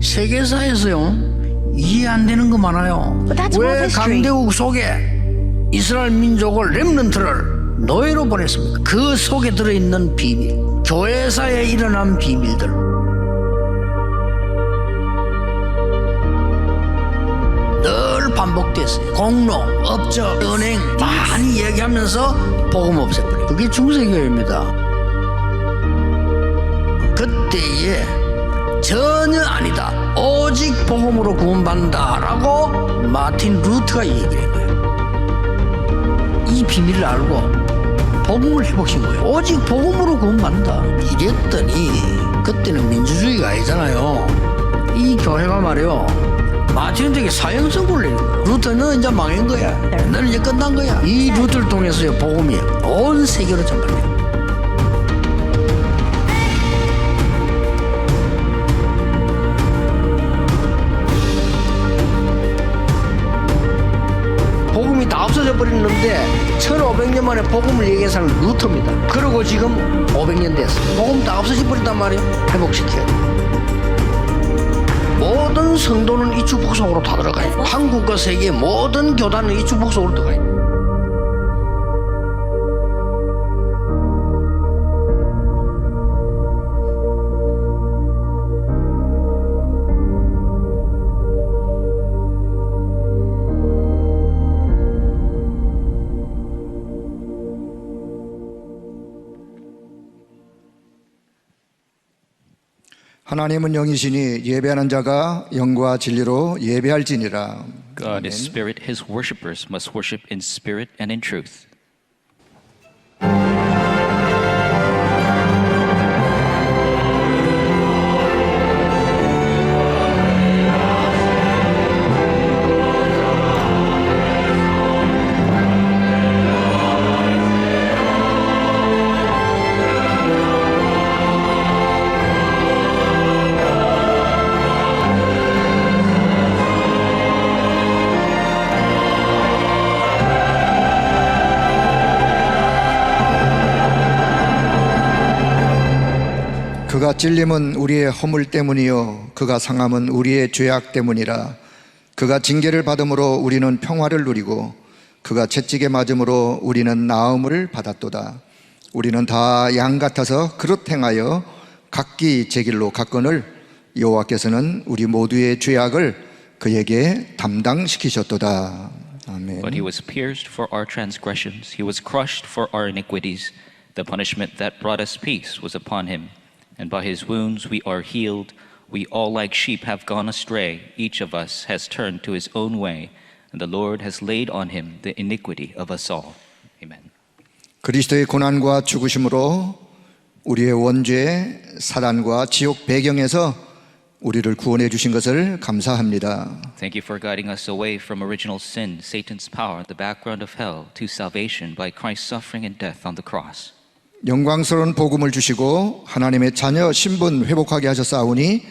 세계사에서요 이해 안 되는 거 많아요. But that's 왜 world history. 강대국 속에 이스라엘 민족을 렘넌트를 노예로 보냈습니까? 그 속에 들어있는 비밀, 교회사에 일어난 비밀들, 늘 반복됐어요. 공로, 업적, 은행 많이 얘기하면서 복음 없애버려요. 그게 중세교회입니다. 그때에 전혀 아니다, 오직 복음으로 구원받는다라고 마틴 루터가 얘기한 거예요. 이 비밀을 알고 복음을 회복신 거예요. 오직 복음으로 구원받는다 이랬더니, 그때는 민주주의가 아니잖아요. 이 교회가 말이요, 마틴 루터에게 사형 선고를 내린 거예요. 루터는 이제 망한 거야, 너는 이제 끝난 거야. 이 루터를 통해서 복음이 온 세계로 전파돼요. 복음이 다 없어져 버렸는데 1500년 만에 복음을 얘기한 사람은 루터입니다. 그리고 지금 500년 됐어요. 복음 다 없어져 버렸단 말이에요. 회복시켜야 돼요. 모든 성도는 이 축복 속으로 다 들어가요. 한국과 세계의 모든 교단은 이 축복 속으로 들어가요. 하나님은 영이시니 예배하는 자가 영과 진리로 예배할지니라. God is spirit, his worshippers must worship in spirit and in truth. 그가 찔림은 우리의 허물 때문이요 그가 상함은 우리의 죄악 때문이라. 그가 징계를 받음으로 우리는 평화를 누리고 그가 채찍에 맞음으로 우리는 나음을 받았도다. 우리는 다 양 같아서 그릇 행하여 각기 제 길로 갔거늘 여호와께서는 우리 모두의 죄악을 그에게 담당시키셨도다. 아멘. But he was pierced for our transgressions, he was crushed for our iniquities. The punishment that brought us peace was upon him, and by his wounds we are healed. We all like sheep have gone astray, each of us has turned to his own way, and the Lord has laid on him the iniquity of us all. Amen. 그리스도의 고난과 죽으심으로 우리의 원죄, 사단과 지옥 배경에서 우리를 구원해 주신 것을 감사합니다. Thank you for guiding us away from original sin, Satan's power, the background of hell, to salvation by Christ's suffering and death on the cross. 영광스러운 복음을 주시고 하나님의 자녀 신분 회복하게 하셨사오니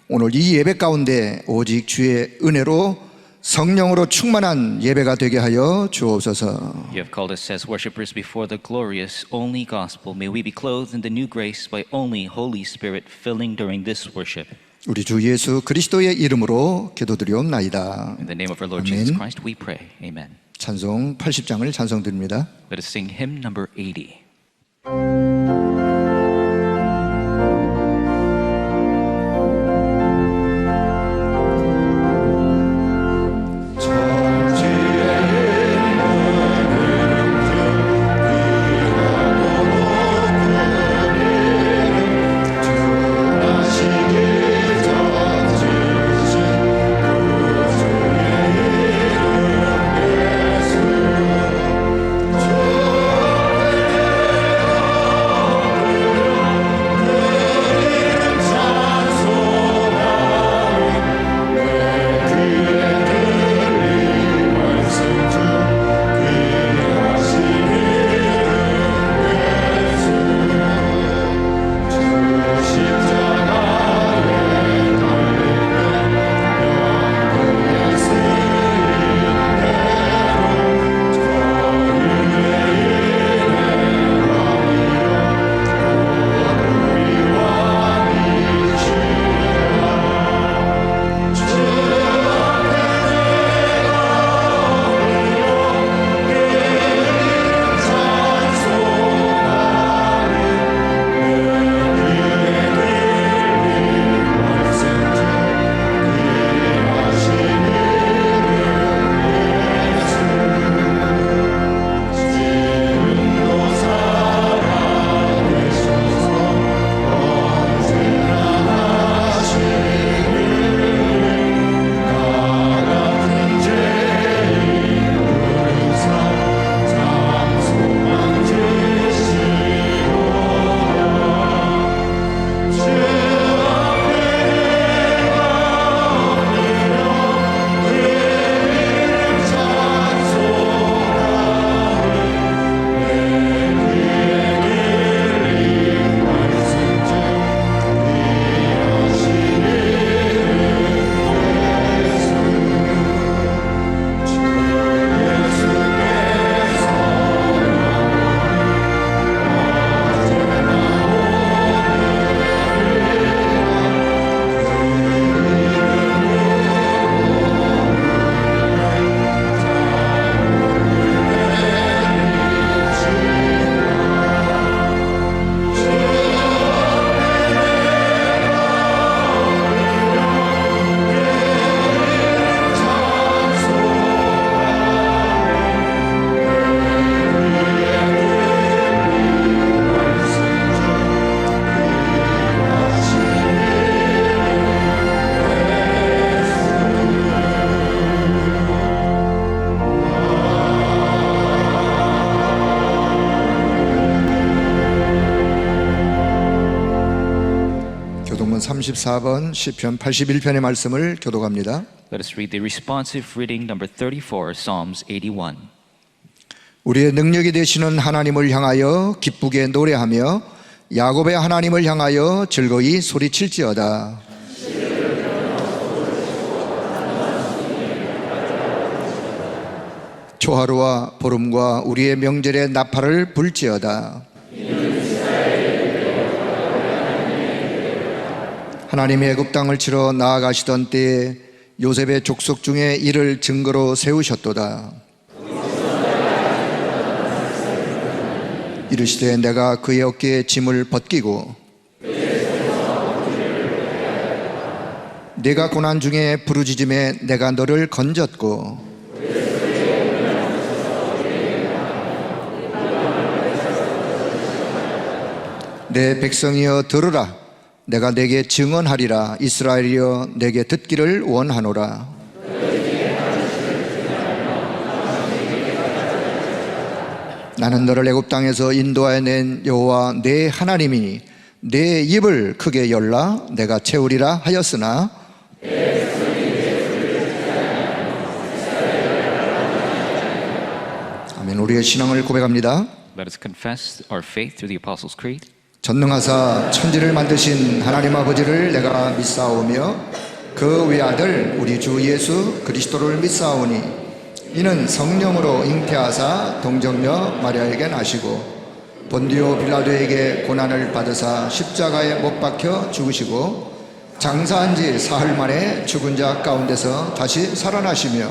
오늘 이 예배 가운데 오직 주의 은혜로 성령으로 충만한 예배가 되게 하여 주옵소서. You have called us as worshippers before the glorious only gospel. May we be clothed in the new grace by only Holy Spirit filling during this worship. 우리 주 예수 그리스도의 이름으로 기도드리옵나이다. In the name of our Lord 아멘. Jesus Christ we pray. Amen. 찬송 80장을 찬송드립니다. Let us sing hymn number 80. 주 34번 시편 81편의 말씀을 교독합니다. Let us read the responsive reading number 34, Psalms 81. 우리의 능력이 되시는 하나님을 향하여 기쁘게 노래하며 야곱의 하나님을 향하여 즐거이 소리칠지어다. 초하루와 보름과 우리의 명절에 나팔을 불지어다. 하나님이 애굽 땅을 치러 나아가시던 때에 요셉의 족속 중에 이를 증거로 세우셨도다. 이르시되 내가 그의 어깨에 짐을 벗기고 내가 고난 중에 부르짖음에 내가 너를 건졌고 내 백성이여 들으라. 내가 내게 증언하리라. 이스라엘이여 내게 듣기를 원하노라. 나는 너를 애굽 땅에서 인도하여 낸 여호와 내 하나님이니 내 입을 크게 열라. 내가 채우리라 하였으나 아멘. 우리의 신앙을 고백합니다. Let us confess our faith through the Apostles' Creed. 전능하사 천지를 만드신 하나님 아버지를 내가 믿사오며 그 외아들 우리 주 예수 그리스도를 믿사오니 이는 성령으로 잉태하사 동정녀 마리아에게 나시고 본디오 빌라도에게 고난을 받으사 십자가에 못 박혀 죽으시고 장사한 지 사흘 만에 죽은 자 가운데서 다시 살아나시며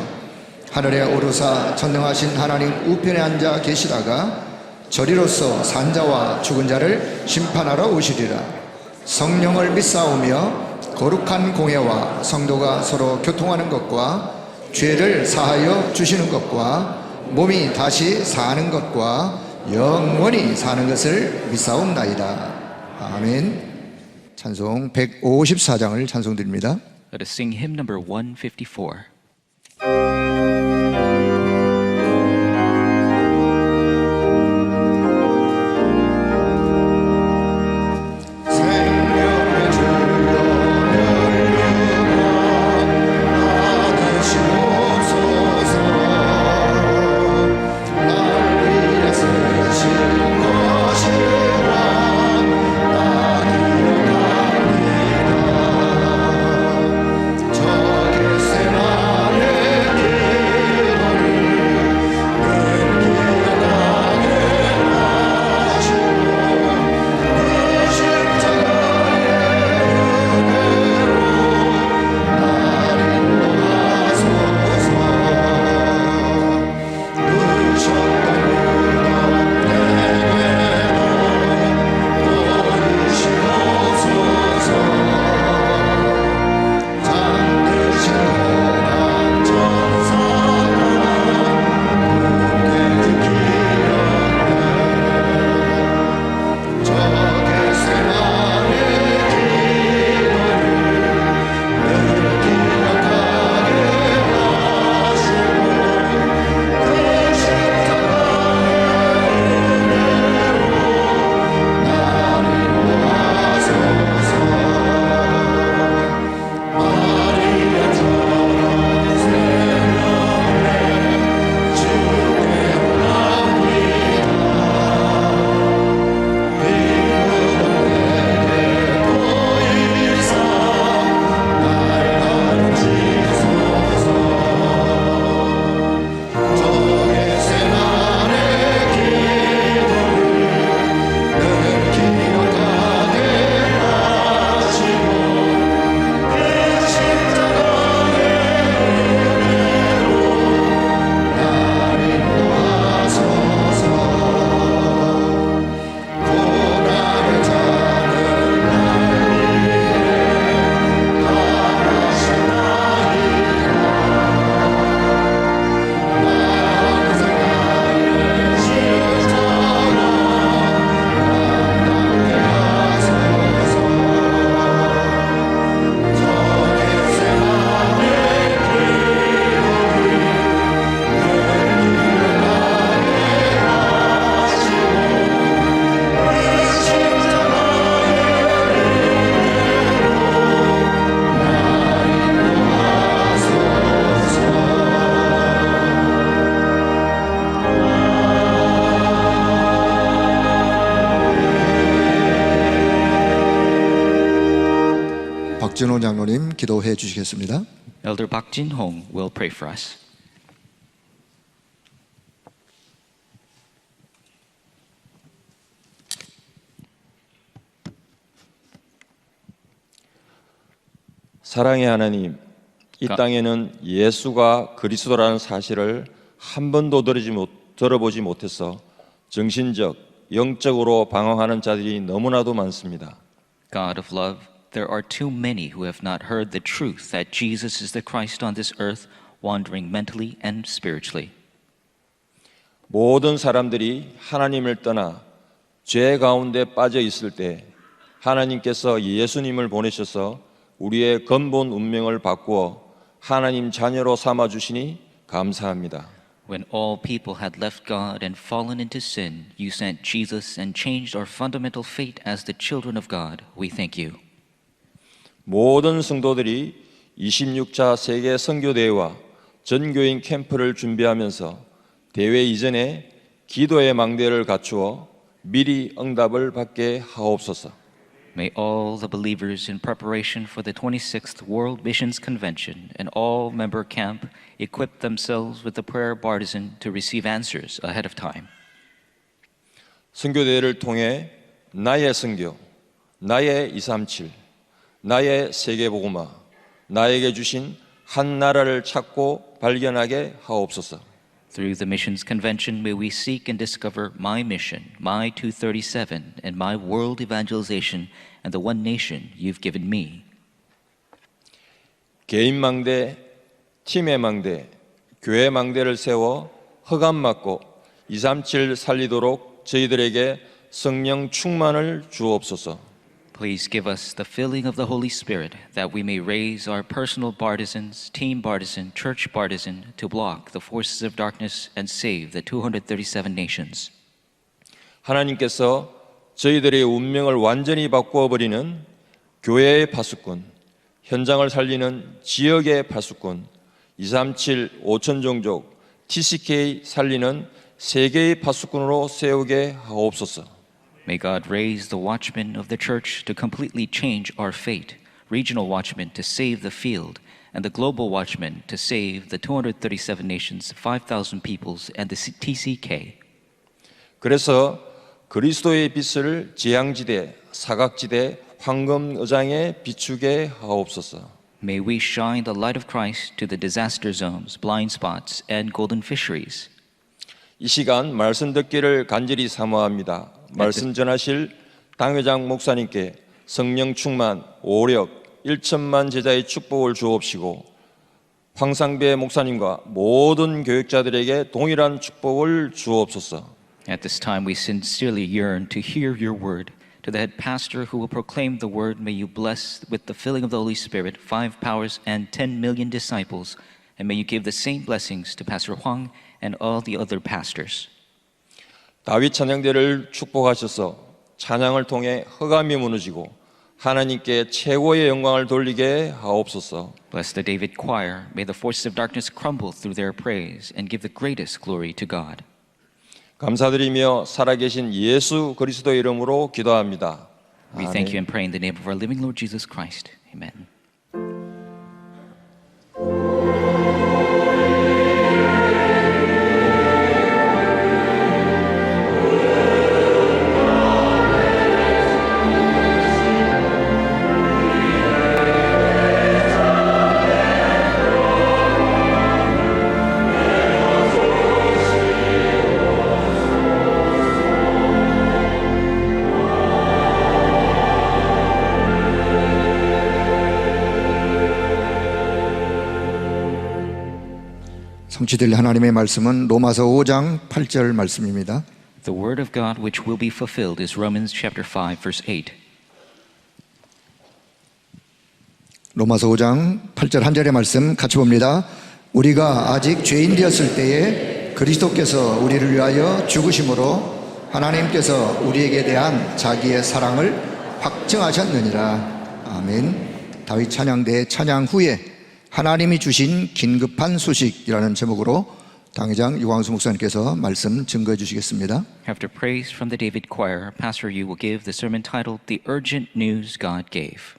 하늘에 오르사 전능하신 하나님 우편에 앉아 계시다가 저리로서 산자와 죽은 자를 심판하러 오시리라. 성령을 믿사오며 거룩한 공예와 성도가 서로 교통하는 것과 죄를 사하여 주시는 것과 몸이 다시 사는 것과 영원히 사는 것을 믿사옵나이다. 아멘. 찬송 154장을 찬송드립니다. Let us sing hymn number 154. 저 겟세마네 박진호 장로님 기도해 주시겠습니다. Elder Park Jin-hong will pray for us. 사랑의 하나님, 이 땅에는 예수가 그리스도라는 사실을 한 번도 들어보지 못해서 정신적, 영적으로 방황하는 자들이 너무나도 많습니다. God of love, there are too many who have not heard the truth that Jesus is the Christ on this earth, wandering mentally and spiritually. 모든 사람들이 하나님을 떠나 죄 가운데 빠져 있을 때 하나님께서 예수님을 보내셔서 우리의 근본 운명을 바꾸어 하나님 자녀로 삼아 주시니 감사합니다. When all people had left God and fallen into sin, you sent Jesus and changed our fundamental fate as the children of God. We thank you. 모든 성도들이 26차 세계 선교대회와 전교인 캠프를 준비하면서 대회 이전에 기도의 망대를 갖추어 미리 응답을 받게 하옵소서. May all the believers in preparation for the 26th World Missions Convention and all member camp equip themselves with the prayer partisan to receive answers ahead of time. 선교대회를 통해 나의 선교, 나의 237, 나의 세계복음화, 나에게 주신 한 나라를 찾고 발견하게 하옵소서. Through the Missions Convention, may we seek and discover my mission, my 237, and my world evangelization, and the one nation you've given me. 개인 망대, 팀의 망대, 교회 망대를 세워 허감 맞고 237 살리도록 저희들에게 성령 충만을 주옵소서. Please give us the filling of the Holy Spirit that we may raise our personal partisans, team partisan, church partisan to block the forces of darkness and save the 237 nations. 하나님께서 저희들의 운명을 완전히 바꾸어 버리는 교회의 파수꾼, 현장을 살리는 지역의 파수꾼, 237 5천 종족, TCK 살리는 세계의 파수꾼으로 세우게 하옵소서. May God raise the watchmen of the church to completely change our fate, regional watchmen to save the field, and the global watchmen to save the 237 nations, 5,000 peoples, and the TCK. 그래서 그리스도의 빛을 재앙지대, 사각지대, 황금의장에 비추게 하옵소서. May we shine the light of Christ to the disaster zones, blind spots, and golden fisheries. 이 시간 말씀 듣기를 간절히 사모합니다. 말씀 전하실 당회장 목사님께 성령 충만, 오력, 1천만 제자의 축복을 주옵시고 황상배 목사님과 모든 교육자들에게 동일한 축복을 주옵소서. At this time we sincerely yearn to hear your word. To the head pastor who will proclaim the word, may you bless with the filling of the Holy Spirit 5 powers and 10 million disciples, and may you give the same blessings to Pastor Huang and all the other pastors. 다윗 찬양대를 축복하셔서 찬양을 통해 흑암이 무너지고 하나님께 최고의 영광을 돌리게 하옵소서. Bless the David choir. May the forces of darkness crumble through their praise and give the greatest glory to God. 감사드리며 살아계신 예수 그리스도의 이름으로 기도합니다. We thank you and pray in the name of our living Lord Jesus Christ. Amen. 성취될 하나님의 말씀은 로마서 5장 8절 말씀입니다. The word of God which will be fulfilled is Romans chapter 5 verse 8. 로마서 5장 8절 한 절의 말씀 같이 봅니다. 우리가 아직 죄인 되었을 때에 그리스도께서 우리를 위하여 죽으심으로 하나님께서 우리에게 대한 자기의 사랑을 확증하셨느니라. 아멘. 다윗 찬양대 찬양 후에 하나님이 주신 긴급한 소식이라는 제목으로 당회장 유광수 목사님께서 말씀 증거해 주시겠습니다. After praise from the David choir, Pastor Yu will give the sermon titled The Urgent News God Gave.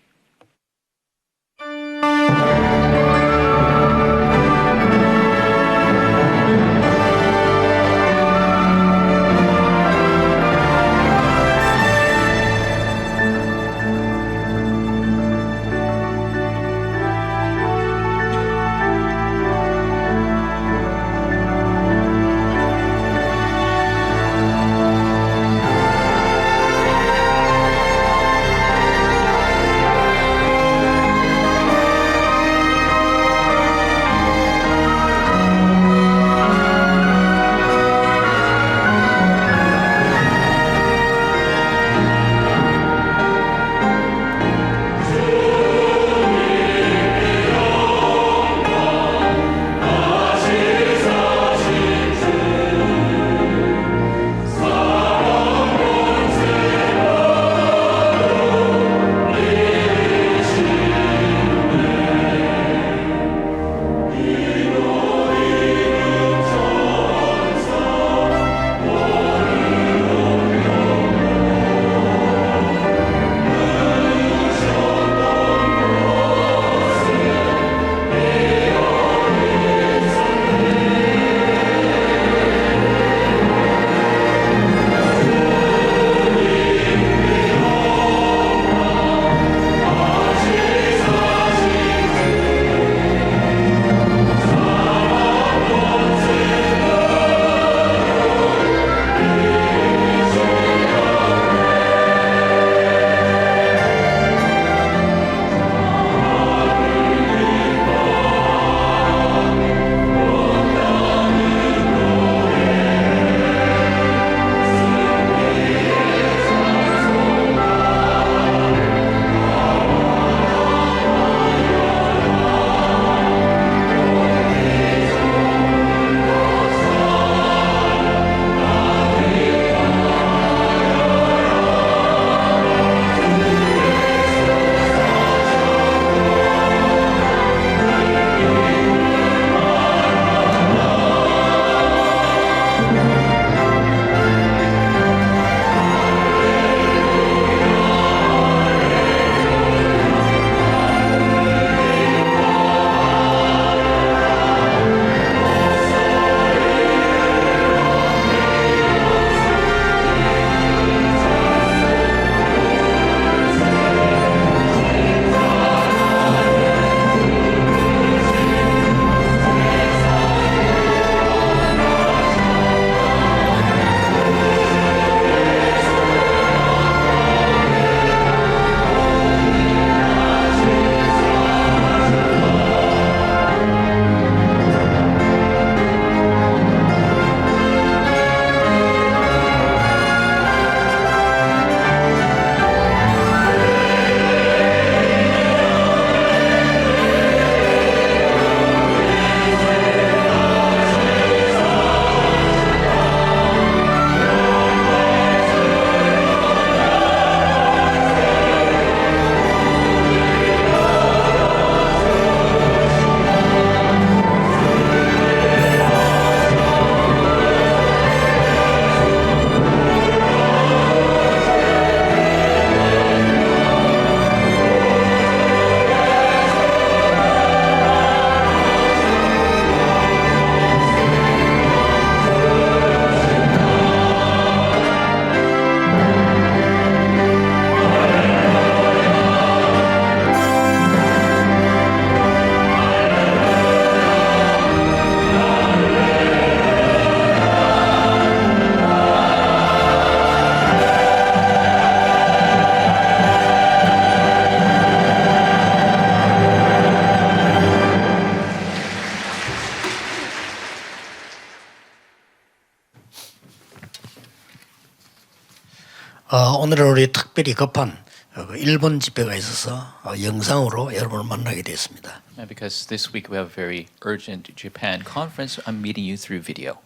오늘은 우리 특별히 급한 일본 집회가 있어서 영상으로 여러분을 만나게 되었습니다. And because this week we have a very urgent Japan conference, I'm meeting you through video.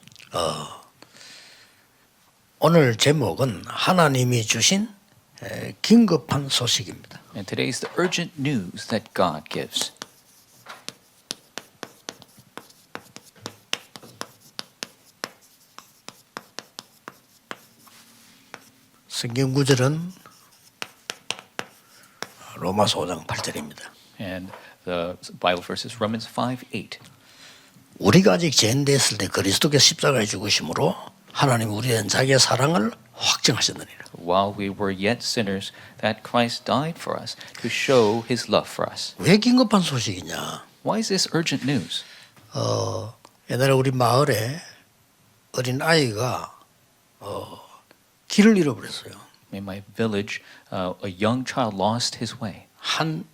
오늘 제목은 하나님이 주신 긴급한 소식입니다. And today is the urgent news that God gives. 성경 구절은 로마서 5장 8절입니다. And the Bible verse is Romans 5:8. 우리가 아직 죄인되었을 때 그리스도께서 십자가에 죽으심으로 하나님 우리에 대한 자기의 사랑을 확증하셨느니라. While we were yet sinners, that Christ died for us to show His love for us. 왜 긴급한 소식이냐? Why is this urgent news? 옛날에 우리 마을에 어린 아이가 길을 잃어버렸어요. In my village, a young child lost his way. 한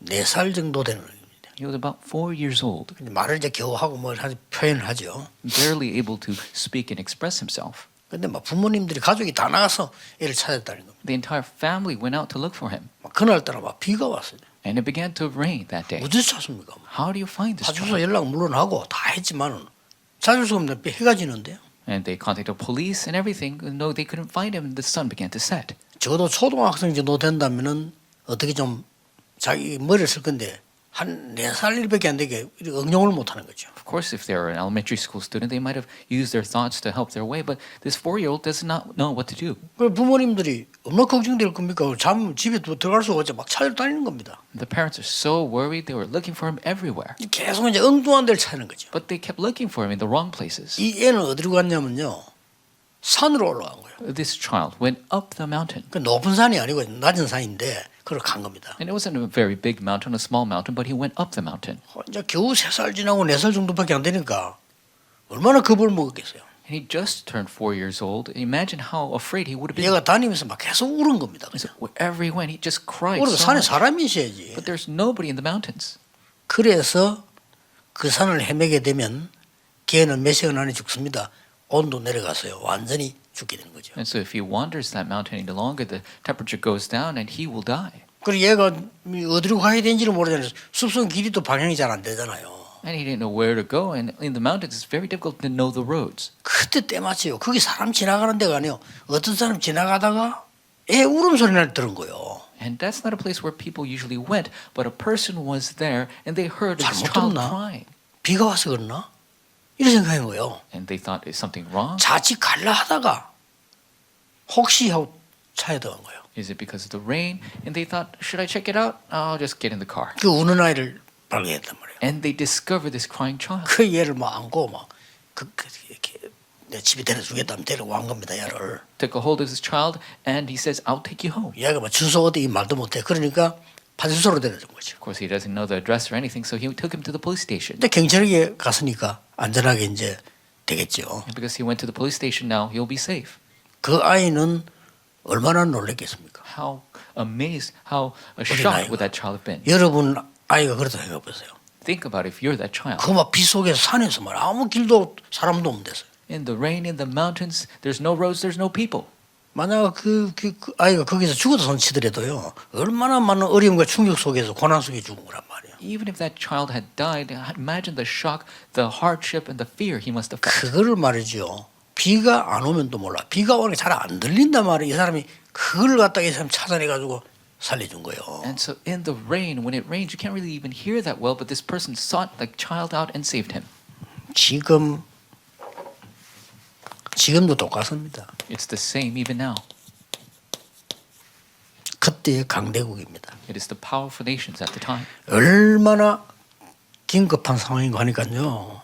4살 정도 되는 겁니다. He was about 4 years old, 말을 이제 겨우 하고 뭐 표현을 하죠. barely able to speak and express himself. 근데 막 부모님들이 가족이 다 나가서 애를 찾았다는 겁니다. The entire family went out to look for him, 막 그날따라 막 비가 왔어요. and it began to rain that day. 어디서 찾습니까? How do you find this 파출소 child? 연락 물론 하고 다 했지만은 찾을 수가 없는데 해가 지는데요. And they contacted police and everything. No, they couldn't find him. The sun began to set. 적어도 초등학생 정도 된다면은 어떻게 좀 자기 머리를 쓸 건데 한 4살 일밖에 안 되게 응용을 못 하는 거죠. Of course, if they were an elementary school student, they might have used their thoughts to help their way. But this 4-year-old does not know what to do. 그 부모님들이 얼마나 걱정될 겁니까? 잠 집에 들어갈 수가 없지 막 찾아다니는 겁니다. The parents are so worried. They were looking for him everywhere. 계속 이제 엉뚱한 데를 찾는 거죠. But they kept looking for him in the wrong places. 이 애는 어디로 갔냐면요. 산으로 올라간 거예요. This child went up the mountain. 그 높은 산이 아니고 낮은 산인데 그걸 간 겁니다. And it wasn't a very big mountain, a small mountain, but he went up the mountain. 이제 겨우 3살 지나고 4살 정도밖에 안 되니까 얼마나 겁을 먹었겠어요. And he just turned 4 years old. Imagine how afraid he would have been. 얘가 다니면서 막 계속 울은 겁니다. So wherever he went, he just cried 그래도 so 산에 much. 사람이 있어야지. But there's nobody in the mountains. 그래서 그 산을 헤매게 되면 개는 몇 시간 안에 죽습니다. 온도 내려가서요. 완전히 죽게 되는 거죠. And so if he wanders that mountain any longer, the temperature goes down and he will die. 그리고 얘가 어디로 가야 되는지를 모르잖아요. 숲속 길이 또 방향이 잘 안 되잖아요. And he didn't know where to go. And in the mountains, it's very difficult to know the roads. 그때 때마치요. 거기 사람 지나가는 데가 아니에요. 어떤 사람 지나가다가 애 울음소리를 들은 거예요. And that's not a place where people usually went, but a person was there and they heard his 잘못 child 들었나? crying. 비가 와서 그러나? 이런 생각인 거예요. And they thought, is something wrong? 자칫 갈라 하다가 혹시 하고 차에 들어간 거예요. Is it because of the rain? And they thought, should I check it out? I'll just get in the car. 그 우는 아이를 발견했단 말이에요. And they discovered this crying child. 그 얘를 막 안고 막 이렇게 내 집에 데려주겠다면 데려온 겁니다. 얘를. Took a hold of this child and he says, I'll take you home. 얘가 막 주소 어디 말도 못해. 그러니까 파출소로 데려준 거죠. Of course, he doesn't know the address or anything, so he took him to the police station. 근데 경찰에게 갔으니까 안전하게 이제 되겠죠. And because he went to the police station now, he'll be safe. 그 아이는 얼마나 놀랐겠습니까? How amazed, how 어린 shocked would 아이가. that child have been? 여러분 아이가 그렇다 생각해 보세요. Think about if you're that child. 그 막 비 속에서 산에서 말 아무 길도 사람도 없는 데서. In the rain, in the mountains, there's no roads, there's no people. 만약 그 아이가 거기서 죽어도 손치더라도요. 얼마나 많은 어려움과 충격 속에서 고난 속에 죽은 거란 말이에요. Even if that child had died, imagine the shock, the hardship, and the fear he must have felt. 그거를 말이죠. 비가 안 오면 또 몰라. 비가 오는 게 잘 안 들린단 말이에요. 이 사람이 그걸 갖다가 이 사람 찾아내가지고 살려준 거예요. And so in the rain, when it rains, you can't really even hear that well, but this person sought the child out and saved him. 지금도 똑같습니다. It's the same even now. 그때의 강대국입니다. It is the powerful nations at the time. 얼마나 긴급한 상황인가 하니까요.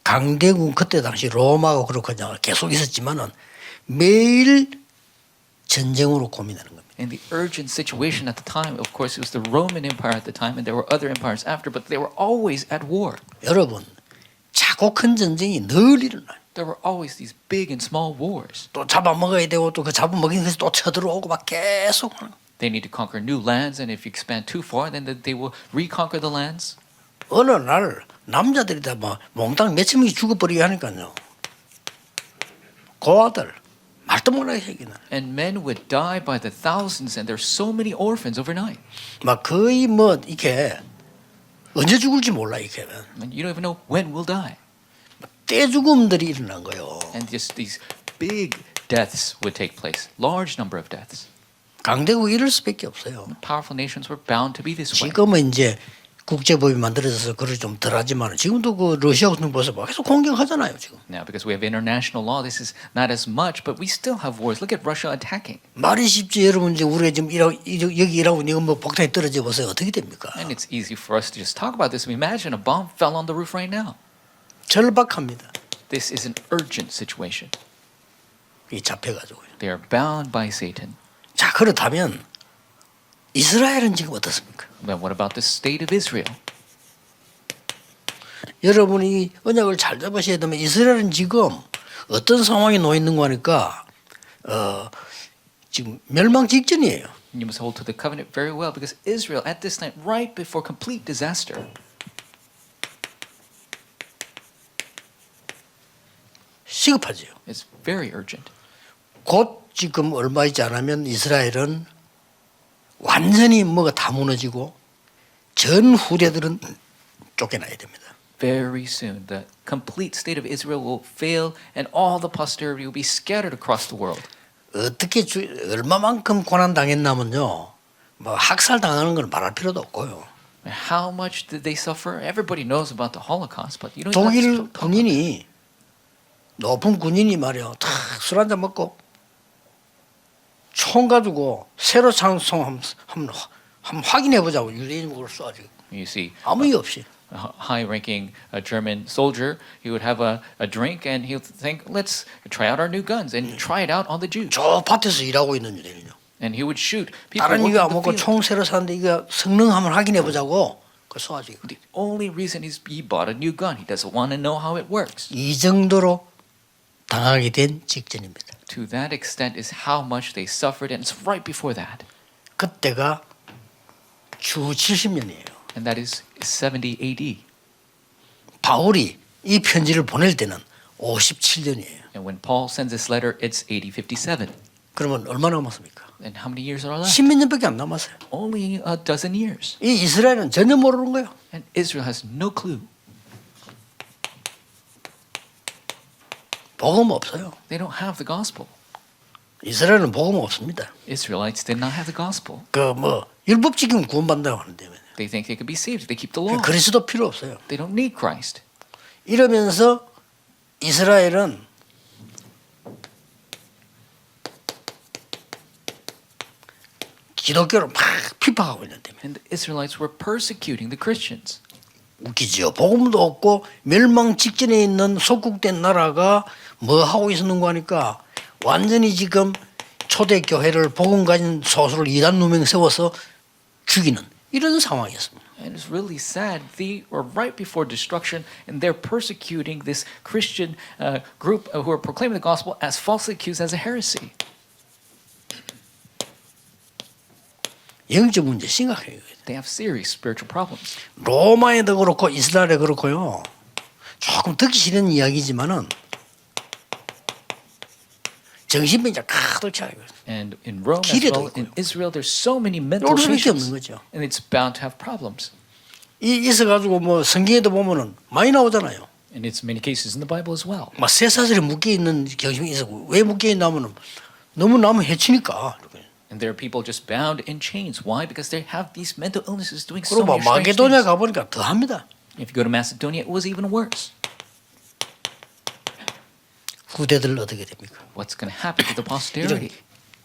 강대국 그때 당시 로마가 그렇고 계속 있었지만은 매일 전쟁으로 고민하는 겁니다. In the urgent situation at the time, of course, it was the Roman Empire at the time, and there were other empires after, but they were always at war. 여러분, 작고 큰 전쟁이 늘 일어나요. There were always these big and small wars. 또 잡아먹어야 되고 또 그 잡아먹인 것이 또 쳐들어오고 막 계속 하는 거예요. They need to conquer new lands, and if you expand too far, then they will reconquer the lands. 어느 날 남자들이 다 막 몽땅 몇천 명이 죽어버리게 하니까요. 그 아들 말 나트모나게 생기는. And men would die by the thousands, and there's so many orphans overnight. 막 거의 뭐 이렇게 언제 죽을지 몰라 이렇게. And you don't even know when we'll die. 떼 죽음들이 일어난 거예요. And just these big deaths would take place, large number of deaths. 강대국 이럴 수밖에 없어요. Powerful nations were bound to be this way. 지금은 이제 국제법이 만들어져서 그걸 좀 덜하지만 지금도 그 러시아 같은 거 봐서 계속 공격하잖아요 지금. Now, because we have international law, this is not as much, but we still have wars. Look at Russia attacking. 말이 쉽지 여러분 이제 우리가 지금 여기 일하고 이거 뭐 폭탄이 떨어져 보세요 어떻게 됩니까? And it's easy for us to just talk about this. Imagine a bomb fell on the roof right now. 절박합니다. This is an urgent situation. 이 잡혀가지고. They are bound by Satan. 자 그렇다면 이스라엘은 지금 어떻습니까? Then what about the state of Israel? 여러분이 언약을 잘 잡으셔야 되면 이스라엘은 지금 어떤 상황에 놓여 있는 거니까 지금 멸망 직전이에요. You must hold to the covenant very well because Israel at this time, right before complete disaster, 시급하죠. is very urgent. 곧 지금 얼마 있지 않으면 이스라엘은 완전히 뭐가 다 무너지고 전 후대들은 쫓겨나야 됩니다. Very soon, the complete state of Israel will fail, and all the posterity will be scattered across the world. 어떻게 얼마만큼 고난 당했냐면요, 뭐 학살 당하는 건 말할 필요도 없고요. How much did they suffer? Everybody knows about the Holocaust, but you don't. 독일 군인이 높은 군인이 말이야, 술 한잔 먹고 총 가지고 새로 창송 한번 확인해 보자고 유대인국을 쏴가지고 You see, 아무 이유 없이. a high-ranking German soldier, he would have a drink, and he would think, "Let's try out our new guns and try it out on the Jews." 저 밭에서 일하고 있는 유대인이요. And he would shoot people 다른 working 이유 안 in the 먹고 field. 총 새로 샀는데 이거 성능 한번 확인해 보자고 그 쏴가지고. The only reason is he bought a new gun. He doesn't want to know how it works. 이 정도로 당하게 된 직전입니다. To that extent is how much they suffered, and it's right before that. 그때가 주 70년이에요. And that is 70 AD. 바울이 이 편지를 보낼 때는 57년이에요. And when Paul sends this letter, it's AD 57. 그러면 얼마 남았습니까? And how many years are left? 10몇 년밖에 안 남았어요. Only a dozen years. 이 이스라엘은 전혀 모르는 거예요. And Israel has no clue. 복음 없어요. They don't have the gospel. 이스라엘은 복음 없습니다. Israelites did not have the gospel. 그 뭐 율법적인 구원받는다고 하는데 They think they could be saved. They keep the law. 그리스도 필요 없어요. They don't need Christ. 이러면서 이스라엘은 기독교를 막 핍박하고 있는데 And the Israelites were persecuting the Christians. 웃기지요. 복음도 없고 멸망 직전에 있는 속국된 나라가 뭐 하고 있었는가 하니까 완전히 지금 초대 교회를 복음 가진 소수를 이단 누명 세워서 죽이는 이런 상황이었습니다. And it's really sad. They were right before destruction, and they're persecuting this Christian group who are proclaiming the gospel as falsely accused as a heresy. 영적 문제 심각해요. They have serious spiritual problems. 로마에도 그렇고 이스라엘에 그렇고요. 조금 듣기 싫은 이야기지만은 정신병자 가득 차요. And in Rome as 길에도 well, in 있고요. Israel, there's so many mental 요럴 수밖에 없는 patients, 거죠. and it's bound to have problems. 이 있어가지고 뭐 성경에도 보면은 많이 나오잖아요. And it's many cases in the Bible as well. 막 쇠사슬에 묶여 있는 경심이 있어. 왜 묶여 있냐면은 너무 나면 해치니까. And there are people just bound in chains. Why? Because they have these mental illnesses doing so 그리고 many strange 마게도냐 things. 가보니까 더 합니다. If you go to Macedonia, it was even worse. 후대들 어떻게 됩니까? What's going to happen to the posterity?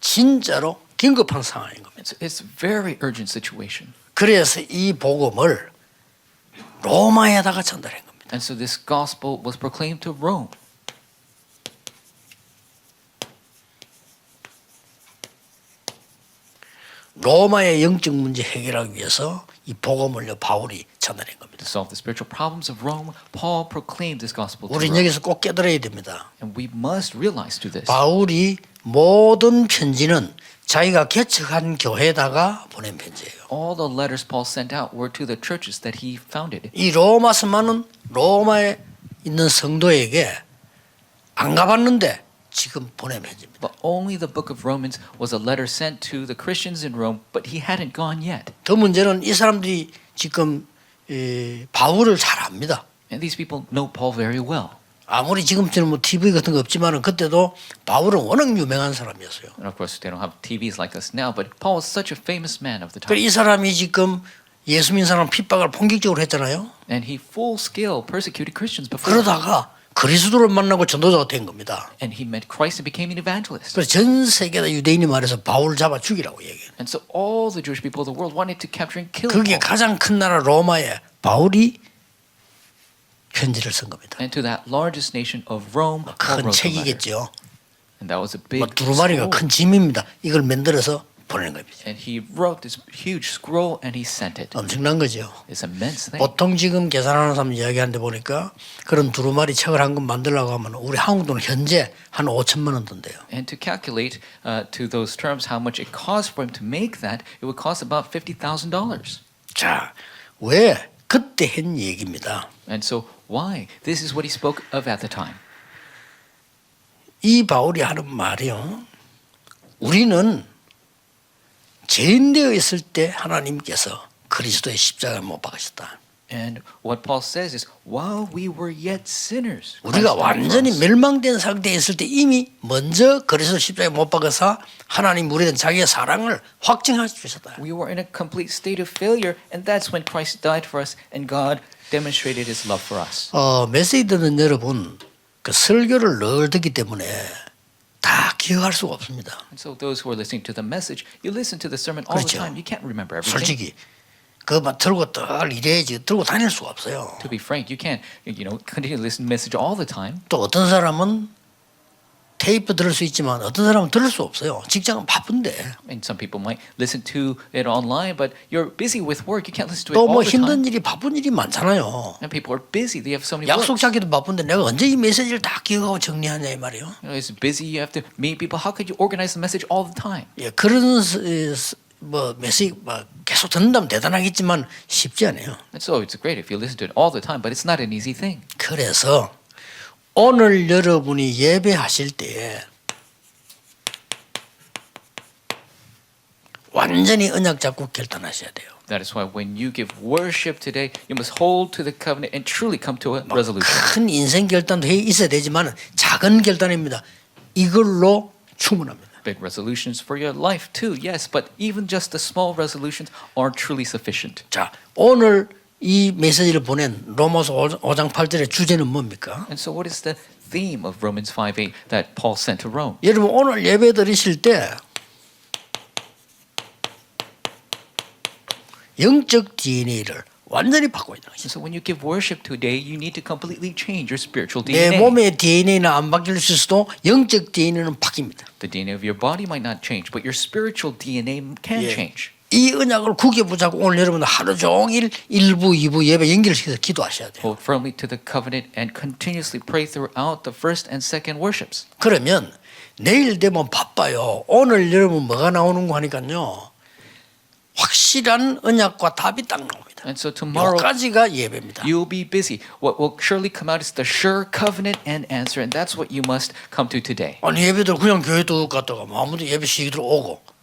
진짜로 긴급한 상황인 겁니다. It's a very urgent situation. 그래서 이 복음을 로마에다가 전달한 겁니다. And so this gospel was proclaimed to Rome. 로마의 영적 문제 해결하기 위해서 이 복음을 바울이 전달한 겁니다. To solve the spiritual problems of Rome, Paul proclaimed this gospel to 우리는 Rome. 여기서 꼭 깨달아야 됩니다. And we must realize to this. 바울이 모든 편지는 자기가 개척한 교회에다가 보낸 편지예요. All the letters Paul sent out were to the churches that he founded. 이 로마서만은 로마에 있는 성도에게 안 가봤는데 지금 보낸 편지입니다. But only the book of Romans was a letter sent to the Christians in Rome, but he hadn't gone yet. 더 문제는 이 사람들이 지금 바울을 잘 압니다. And these people know Paul very well. 아무리 지금처럼 뭐 TV 같은 거 없지만은 그때도 바울은 워낙 유명한 사람이었어요. And of course, they don't have TVs like us now, but Paul was such a famous man of the 그래서 time. 이 사람이 지금 예수 믿는 사람 핍박을 본격적으로 했잖아요. And he full scale persecuted Christians before. 그러다가 그리스도를 만나고 전도자가 된 겁니다. And he met Christ and became an evangelist. 그래서 전 세계다 유대인이 말해서 바울 잡아 죽이라고 얘기해요. And so all the Jewish people of the world wanted to capture and kill 그게 Paul. 가장 큰 나라 로마에 바울이 편지를 쓴 겁니다. And to that largest nation of Rome, Paul 큰 wrote the letter. 책이겠죠. And that was a 뭐 big 두루마리가 scroll. 큰 짐입니다. 이걸 만들어서 보내는 겁니다. And he wrote this huge scroll and he sent it. 엄청난 거죠. It's immense thing. 보통 지금 계산하는 사람 이야기하는데 보니까 그런 두루마리 책을 한 권 만들려고 하면 우리 한국 돈 현재 한 5천만 원 든대요. And to calculate to those terms how much it cost for him to make that, it would cost about $50,000. 자, 왜 그때 한 얘기입니다. And so why? This is what he spoke of at the time. 이 바울이 하는 말이요. 우리는 죄인되어 있을 때 하나님께서 그리스도의 십자가를 못 박으셨다. And what Paul says is, while we were yet sinners, 우리가 Christ died for 완전히 us. 멸망된 상태에 있을 때 이미 먼저 그리스도 십자가에 못 박아서 하나님 우리는 자기의 사랑을 확증해 주셨다. We were in a complete state of failure, and that's when Christ died for us, and God demonstrated His love for us. 메시지 듣는 여러분 그 설교를 늘 듣기 때문에 다 기억할 수가 없습니다. And so those who are listening to the message, you listen to the sermon all the 그렇죠. time. You can't remember everything. 솔직히 그만 들고 늘 이래야지 들고 다닐 수가 없어요. To be frank, you can't, continue to listen to the message all the time. 또 어떤 사람은 테이프 들을 수 있지만 어떤 사람은 들을 수 없어요. 직장은 바쁜데. And some people might listen to it online, but you're busy with work. You can't listen to it 또 뭐 all the time. 힘든 일이 바쁜 일이 많잖아요. And people are busy. They have so many 약속 works. 잡기도 바쁜데 내가 언제 이 메시지를 다 기억하고 정리하냐 이 말이에요. It's busy. You have to meet people. How could you organize the message all the time? 예, 그런 뭐 메시지 뭐 계속 듣는다면 대단하겠지만 쉽지 않아요. And so it's great if you listen to it all the time, but it's not an easy thing. 그래서 오늘 여러분이 예배하실 때에 완전히 언약 잡고 결단하셔야 돼요. That is why when you give worship today, you must hold to the covenant and truly come to a resolution. 큰 인생 결단도 있어야 되지만 작은 결단입니다. 이걸로 충분합니다. Big resolutions for your life too, yes, but even just the small resolutions are truly sufficient. 자, 오늘 이 메시지를 보낸 로마서 5장 8절의 주제는 뭡니까? And so what is the theme of Romans 5:8 that Paul sent to Rome? 여러분 오늘 예배 드리실 때 영적 DNA를 완전히 바꿔야 되는 것이죠. So when you give worship today, you need to completely change your spiritual 내 DNA. 몸의 DNA는 안 바뀔 수 있어도 영적 DNA는 바뀝니다. The DNA of your body might not change, but your spiritual DNA can 예. change. 이 언약을 굳게 붙잡고 오늘 여러분 하루 종일 1부, 2부 예배 연결시켜서 기도하셔야 돼요. Hold firmly to the covenant and continuously pray throughout the first and second worships. 그러면 내일 되면 바빠요. 오늘 여러분 뭐가 나오는 거 하니까요. 확실한 언약과 답이 딱 나옵니다. And so tomorrow 여기까지가 예배입니다. you'll be busy. What will surely come out is the sure covenant and answer, and that's what you must come to today. 아니 예배들 그냥 교회도 갔다가 아무도 예배 시기들 오고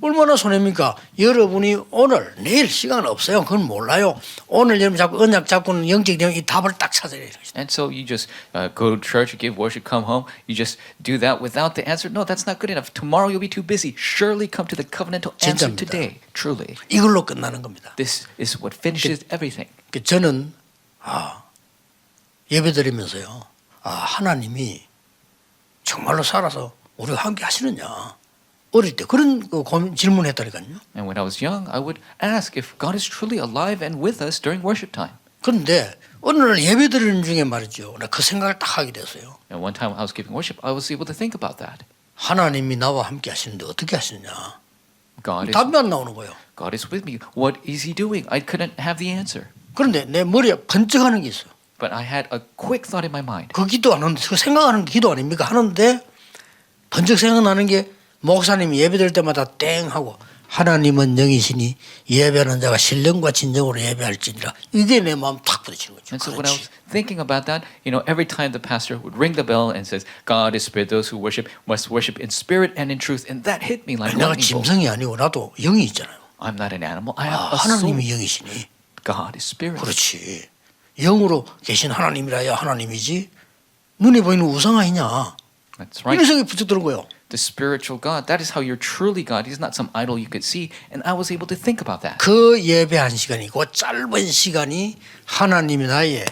얼마나 손해입니까? 여러분이 오늘 내일 시간 없어요. 그건 몰라요. 오늘 여러분 잡고 언약 잡고는 영적 이 답을 딱 찾아야 돼요. And so you just go to church, you give worship, come home. You just do that without the answer. No, that's not good enough. Tomorrow you'll be too busy. Surely come to the covenantal answer 진짜입니다. today. Truly. 이걸로 끝나는 겁니다. This is what finishes everything. 저는 예배드리면서요. 하나님이 정말로 살아서 우리와 함께 하시느냐. 어릴 때 그런 질문했다니까요. And when I was young, I would ask if God is truly alive and with us during worship time. 그런데 어느 날 예배드리는 중에 말이죠. 내가 그 생각을 딱 하게 됐어요. And one time I was giving worship, I was able to think about that. 하나님이 나와 함께 하시는데 어떻게 하시느냐. God 답이 안 나오는 거예요. is with me. What is He doing? I couldn't have the answer. 그런데 내 머리에 번쩍하는 게 있어요. But I had a quick thought in my mind. 그 기도 안 하는데 그 생각하는 게 기도 아닙니까? 하는데 번쩍 생각나는 게 목사님이 예배드릴 때마다 땡 하고 하나님은 영이시니 예배하는 자가 신령과 진정으로 예배할지니라. 이게 내 마음 탁 부딪히는 거죠. And so when I 그렇지. was thinking about that, every time the pastor would ring the bell and says, God is spirit, those who worship must worship in spirit and in truth. And that hit me like 내가 lightning bolt. 짐승이 아니고 나도 영이 있잖아요. I'm not an animal. I have a soul. 하나님이 영이시니. God is spirit. 그렇지. 영으로 계신 하나님이라야 하나님이지. 눈에 보이는 우상 아니냐. That's right. 이런 생각이 부쩍 드는 거예요. The spiritual God. That is how you're truly God. He's not some idol you could see. And I was able to think about that. 그 예배 한 시간이 그 짧은 시간이 하나님이 나의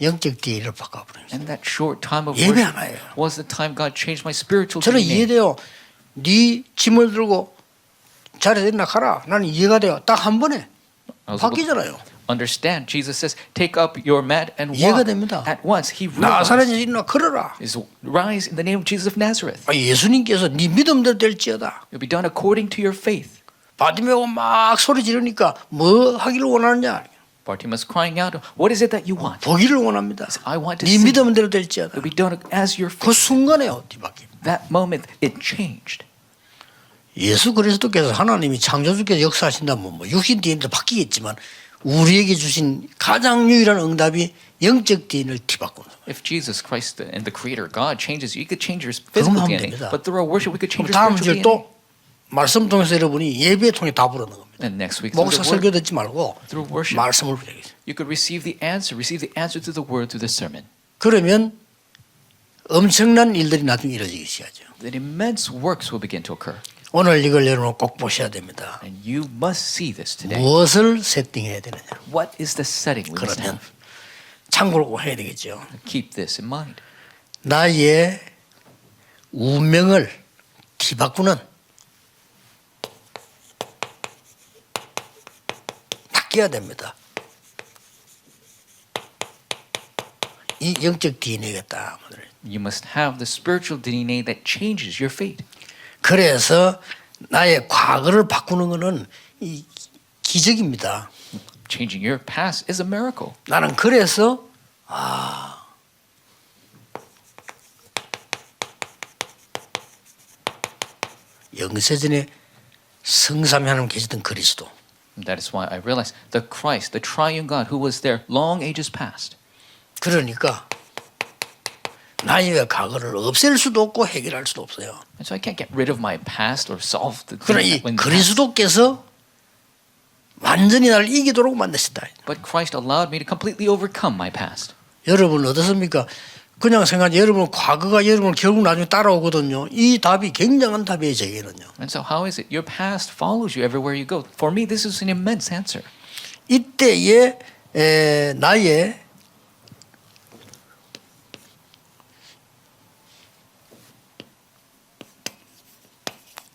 영적 DNA를 바꿔버립니다. And that short time of 예배 worship 하나예요. was the time God changed my spiritual 저는 DNA. 이해돼요. 네 짐을 들고 자리에 있나 가라. 나는 이해가 돼요. 딱 한 번에 I was able to 바뀌잖아요. understand. Jesus says, take up your mat and 이해가 walk. 됩니다. At once, he 나사렛에 realized 있나 걸어라. is rise in the name of Jesus of Nazareth. 예수님께서 네 믿음대로 될지어다. It'll be done according to your faith. 바디메오가 막 소리 지르니까 뭐 하기를 원하느냐. Bartimaeus crying out, what is it that you want? 보기를 원합니다. I want to 네 see. 믿음대로 될지어다. It'll be done as your 그 faith. 순간에요. 뒤바뀌. That moment, it changed. 예수 그리스도께서 하나님이 창조주께서 역사하신다면 뭐 육신 DNA도 바뀌겠지만 우리에게 주신 가장 유일한 응답이 영적 DNA를 뒤바꾸는 거예요. If Jesus Christ and the Creator God changes you, you could change your 그럼 physical 하면 DNA. 됩니다. But through our worship, we could change 그럼 your 다음 주에 spiritual DNA. 또 말씀 통해서 여러분이 예배 통해 다 부르는 겁니다. And next week, through 목사 the 설교 word, 듣지 말고 through worship, 말씀을 배우겠어요. you could receive the answer through the word, through the sermon. 그러면 엄청난 일들이 나중에 이루어지기 시작하죠. Then immense works will begin to occur. 오늘 이걸 여러분 꼭 보셔야 됩니다. And you must see this today. 무엇을 세팅해야 되느냐. What is the setting we must 그러면 have? 참고로 꼭 해야 되겠죠. Keep this in mind. 나의 운명을 뒤바꾸는 바뀌어야 됩니다. 이 영적 DNA가 딱 만들어요. You must have the spiritual DNA that changes your fate. 그래서 나의 과거를 바꾸는 것은 이 기적입니다. Changing your past is a miracle. 나는 그래서 영세전에 성삼위 하나님 계시던 그리스도 That is why I realized the Christ, the triune God who was there long ages past. 그러니까 나의 과거를 없앨 수도 없고 해결할 수도 없어요. And so I can't get rid of my past or solve the 그러나 things 이 that went past. 그리스도께서 완전히 나를 이기도록 만드셨다. But Christ allowed me to completely overcome my past. 여러분 어떻습니까? 그냥 생각하지 여러분 과거가 여러분을 결국 나중에 따라오거든요. 이 답이 굉장한 답이에요. 제게는요. And so how is it? Your past follows you everywhere you go. For me, this is an immense answer. 이때에 나의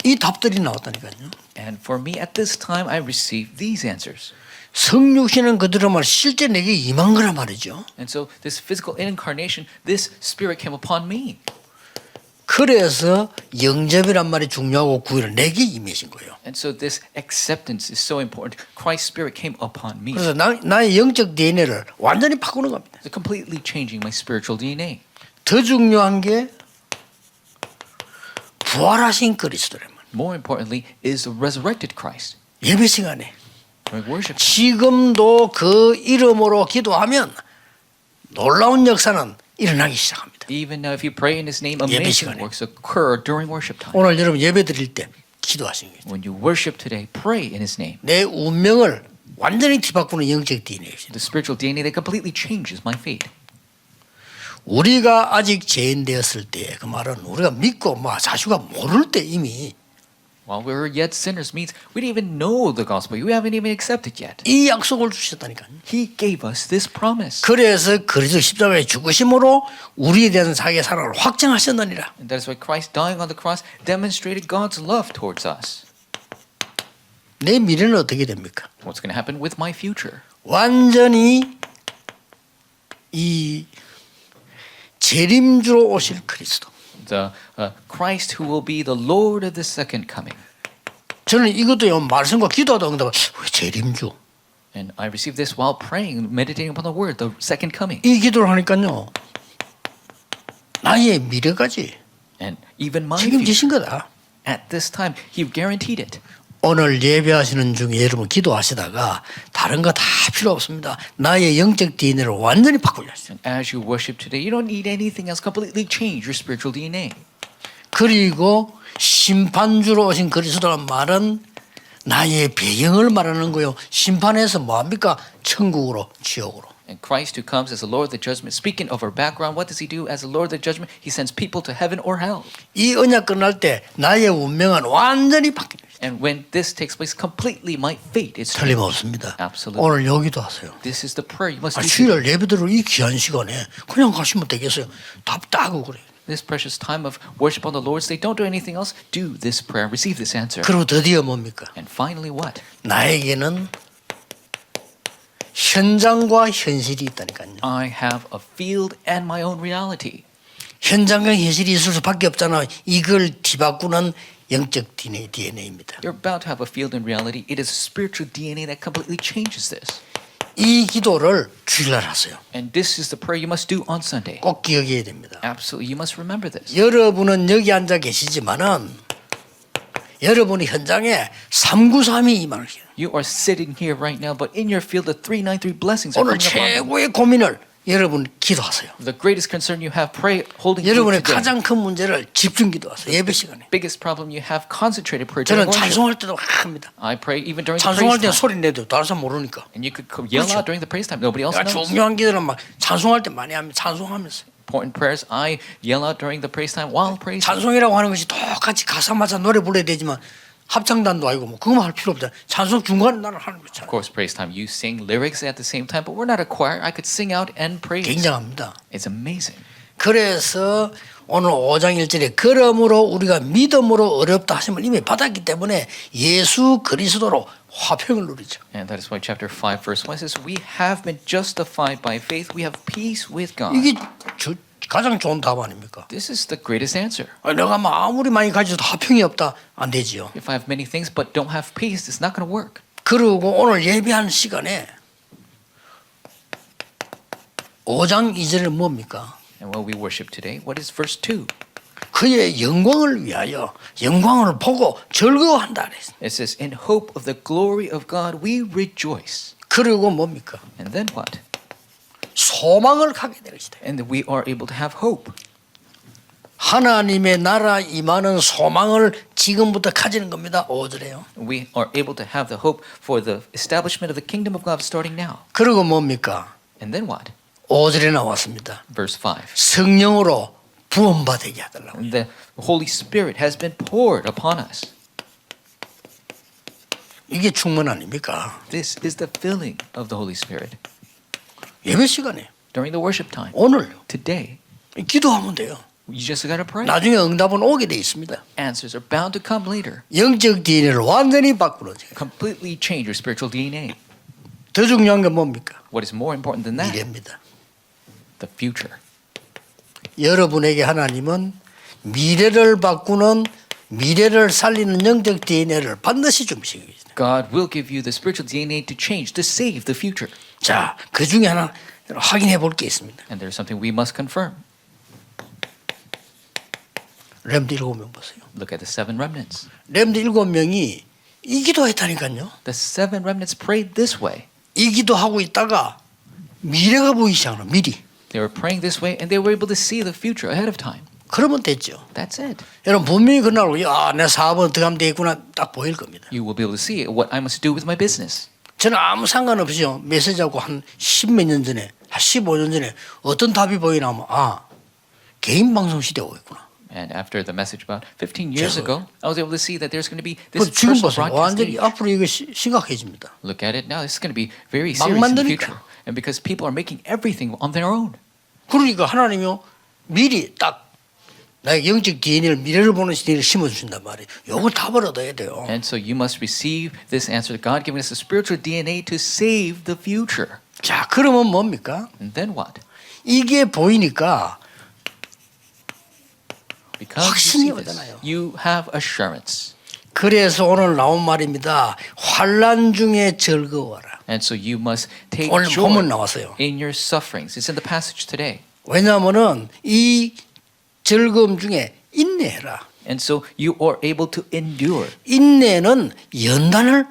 이 답들이 나왔다니까요. And for me, at this time, I received these answers. 성육신은 그들의 말 실제 내게 임한 거란 말이죠. And so this physical incarnation, this spirit came upon me. 그래서 영접이란 말이 중요하고 구원을 내게 임하신 거예요. And so this acceptance is so important. Christ's spirit came upon me. 그래서 나의 영적 DNA를 완전히 바꾸는 겁니다. So completely changing my spiritual DNA. 더 중요한 게 부활하신 그리스도라면 More importantly is the resurrected Christ. 예배 시간에 During worship, 지금도 그 이름으로 기도하면 놀라운 역사는 일어나기 시작합니다. even now, if you pray in His name, 예배 amazing 시간에. works occur during worship time. 오늘 여러분 예배 드릴 때 기도하시는 거예요. When you worship today, pray in His name. 내 운명을 완전히 뒤바꾸는 영적 DNA입니다. The spiritual DNA that completely changes my fate. 우리가 아직 죄인 되었을 때 그 말은 우리가 믿고 자주가 모를 때 이미 While we were yet sinners means we didn't even know the gospel. We haven't even accepted yet. 이 약속을 주셨다니까요. He gave us this promise. 그래서 그리스도 십자가의 죽으심으로 우리에 대한 자기의 사랑을 확증하셨느니라. And that is why Christ dying on the cross demonstrated God's love towards us. 내 미래는 어떻게 됩니까? What's going to happen with my future? 완전히 이 재림주로 오실 그리스도. The Christ who will be the Lord of the second coming. 저는 이것도요 말씀과 기도하다 응답을 왜 재림주? And I received this while praying, meditating upon the word, the second coming. 이 기도를 하니까요 나의 미래까지 And even my future 책임지신 거다. At this time, He guaranteed it. 오늘 예배하시는 중에 여러분 기도하시다가 다른 거 다 필요 없습니다. 나의 영적 DNA를 완전히 바꾸셨어요. And as you worship today, you don't need anything else. Completely change your spiritual DNA. 그리고 심판주로 오신 그리스도란 말은 나의 배경을 말하는 거요. 심판에서 뭐합니까? 천국으로 지옥으로. And Christ who comes as the Lord of the judgment, speaking of our background, what does He do as the Lord of the judgment? He sends people to heaven or hell. 이 언약 끝날 때 나의 운명은 완전히 바뀌어요. And when this takes place, completely my fate is changed. 틀림없습니다. Absolutely. 오늘 여기도 하세요. This is the prayer you must do. 주일날 예배대로 이 귀한 시간에 그냥 가시면 되겠어요. 답답하고 그래요. This precious time of worship on the Lord's Day, don't do anything else. Do this prayer, receive this answer. 그리고 드디어 뭡니까? And finally, what? 나에게는 현장과 현실이 있다니까요. I have a field and my own reality. 현장과 현실이 있을 수밖에 없잖아요. 이걸 뒤바꾸는 영적 DNA입니다. You're about to have a field and reality. It is a spiritual DNA that completely changes this. 이 기도를 주일날 하세요. And this is the prayer you must do on Sunday. 꼭 기억해야 됩니다. Absolutely, you must remember this. 여러분은 여기 앉아 계시지만은 여러분이 현장에 393이 임하는 거예요. You are sitting here right now, but in your field, the 393 blessings are 오늘 coming upon you. 최고의 고민을 여러분 기도하세요. The greatest concern you have, pray, holding 여러분의 today. 가장 큰 문제를 집중 기도하세요. 예배 시간에. Biggest problem you have, concentrated prayer during 저는 worship. 찬송할 때도 합니다. I pray even during the 찬송할 때 praise time. 소리 내도 다른 사람 모르니까. And you could yell 그렇죠. out during the praise time. Nobody else 내가 knows. 중요한 기도는 막 찬송할 때 많이 합니다. 찬송하면서. Important prayers, I yell out during the praise time while praising. 찬송이라고 하는 것이 똑같이 가사 맞아 노래 불러야 되지만 합창단도 아니고 뭐 그거만 할 필요 없잖아요. 찬송 중간에 나는 하는 거잖아요. Of course, praise time, you sing lyrics at the same time, but we're not a choir. I could sing out and praise. 굉장합니다. It's amazing. 그래서 오늘 5장 1절에 그러므로 우리가 믿음으로 어렵다 하심을 이미 받았기 때문에 예수 그리스도로 화평을 누리죠. And that is why chapter 5 verse 1 says, we have been justified by faith. We have peace with God. 이게 가장 좋은 답 아닙니까? This is the greatest answer. 내가 뭐 아무리 많이 가져도 화평이 없다 안 되지요. If I have many things but don't have peace, it's not going to work. 그리고 오늘 예배하는 시간에 5장 2절은 뭡니까? And when we worship today, what is verse 2? 그의 영광을 위하여 영광을 보고 즐거워한다 그랬어요. It says, in hope of the glory of God, we rejoice. 그리고 뭡니까? And then what? 소망을 갖게 될 것이다. And that we are able to have hope. 하나님의 나라 임하는 소망을 지금부터 가지는 겁니다. 5절에요. We are able to have the hope for the establishment of the kingdom of God starting now. 그리고 뭡니까? And then what? 5절에 나왔습니다. Verse 5. 성령으로 부음받게 하더라고요. And the Holy Spirit has been poured upon us. 이게 충만 아닙니까? This is the filling of the Holy Spirit. 예배 시간에 During the worship time, 오늘 today, 기도하면 돼요. you just got to pray. 나중에 응답은 오게 돼 있습니다. Answers are bound to come later. 영적 DNA를 완전히 바꾸는 거예요. Completely change your spiritual DNA. 더 중요한 건 뭡니까? What is more important than that? 미래입니다. The future. 여러분에게 하나님은 미래를 바꾸는 미래를 살리는 영적 DNA를 반드시 주시기 위해서. God will give you the spiritual DNA to change, to save the future. 자, 그 중에 하나 확인해 볼 게 있습니다. And there's something we must confirm. 렘드 7명 보세요. Look at the 7 remnants. 렘드 7명이 이 기도했다니까요. The 7 remnants prayed this way. 이 기도하고 있다가 미래가 보이기 시작하는 미리. They were praying this way and they were able to see the future ahead of time. 그러면 됐죠. That's it. 여러분 분명히 그날 내 사업은 어떻게 하면 되겠구나 딱 보일 겁니다. You will be able to see what I must do with my business. 저는 아무 상관없이요. 메시지하고 한 10몇 년 전에, 한 15년 전에 어떤 답이 보이냐면 개인 방송 시대 오겠구나. And after the message about 15 years ago, I was able to see that there's going to be this 지금 personal 보세요. broadcast 완전히 age. 앞으로 이거 심각해집니다. Look at it now. This is going to be very 막 serious in the 만드니까. future. And because people are making everything on their own. 그러니까 하나님이요 미리 딱 나의 영적 DNA를 미래를 보는 시대를 심어주신단 말이에요. 이걸 답을 얻어야 돼요. And so you must receive this answer. God giving us a spiritual DNA to save the future. 자, 그러면 뭡니까? And then what? 이게 보이니까 Because 확신이 you see this, 오잖아요. you have assurance. 그래서 오늘 나온 말입니다. 환난 중에 즐거워라. And so you must take 오늘 joy 본문 나왔어요. in your sufferings. It's in the passage today. 왜냐하면은 이 즐거움 중에 인내해라. And so you are able to endure. 인내는 연단을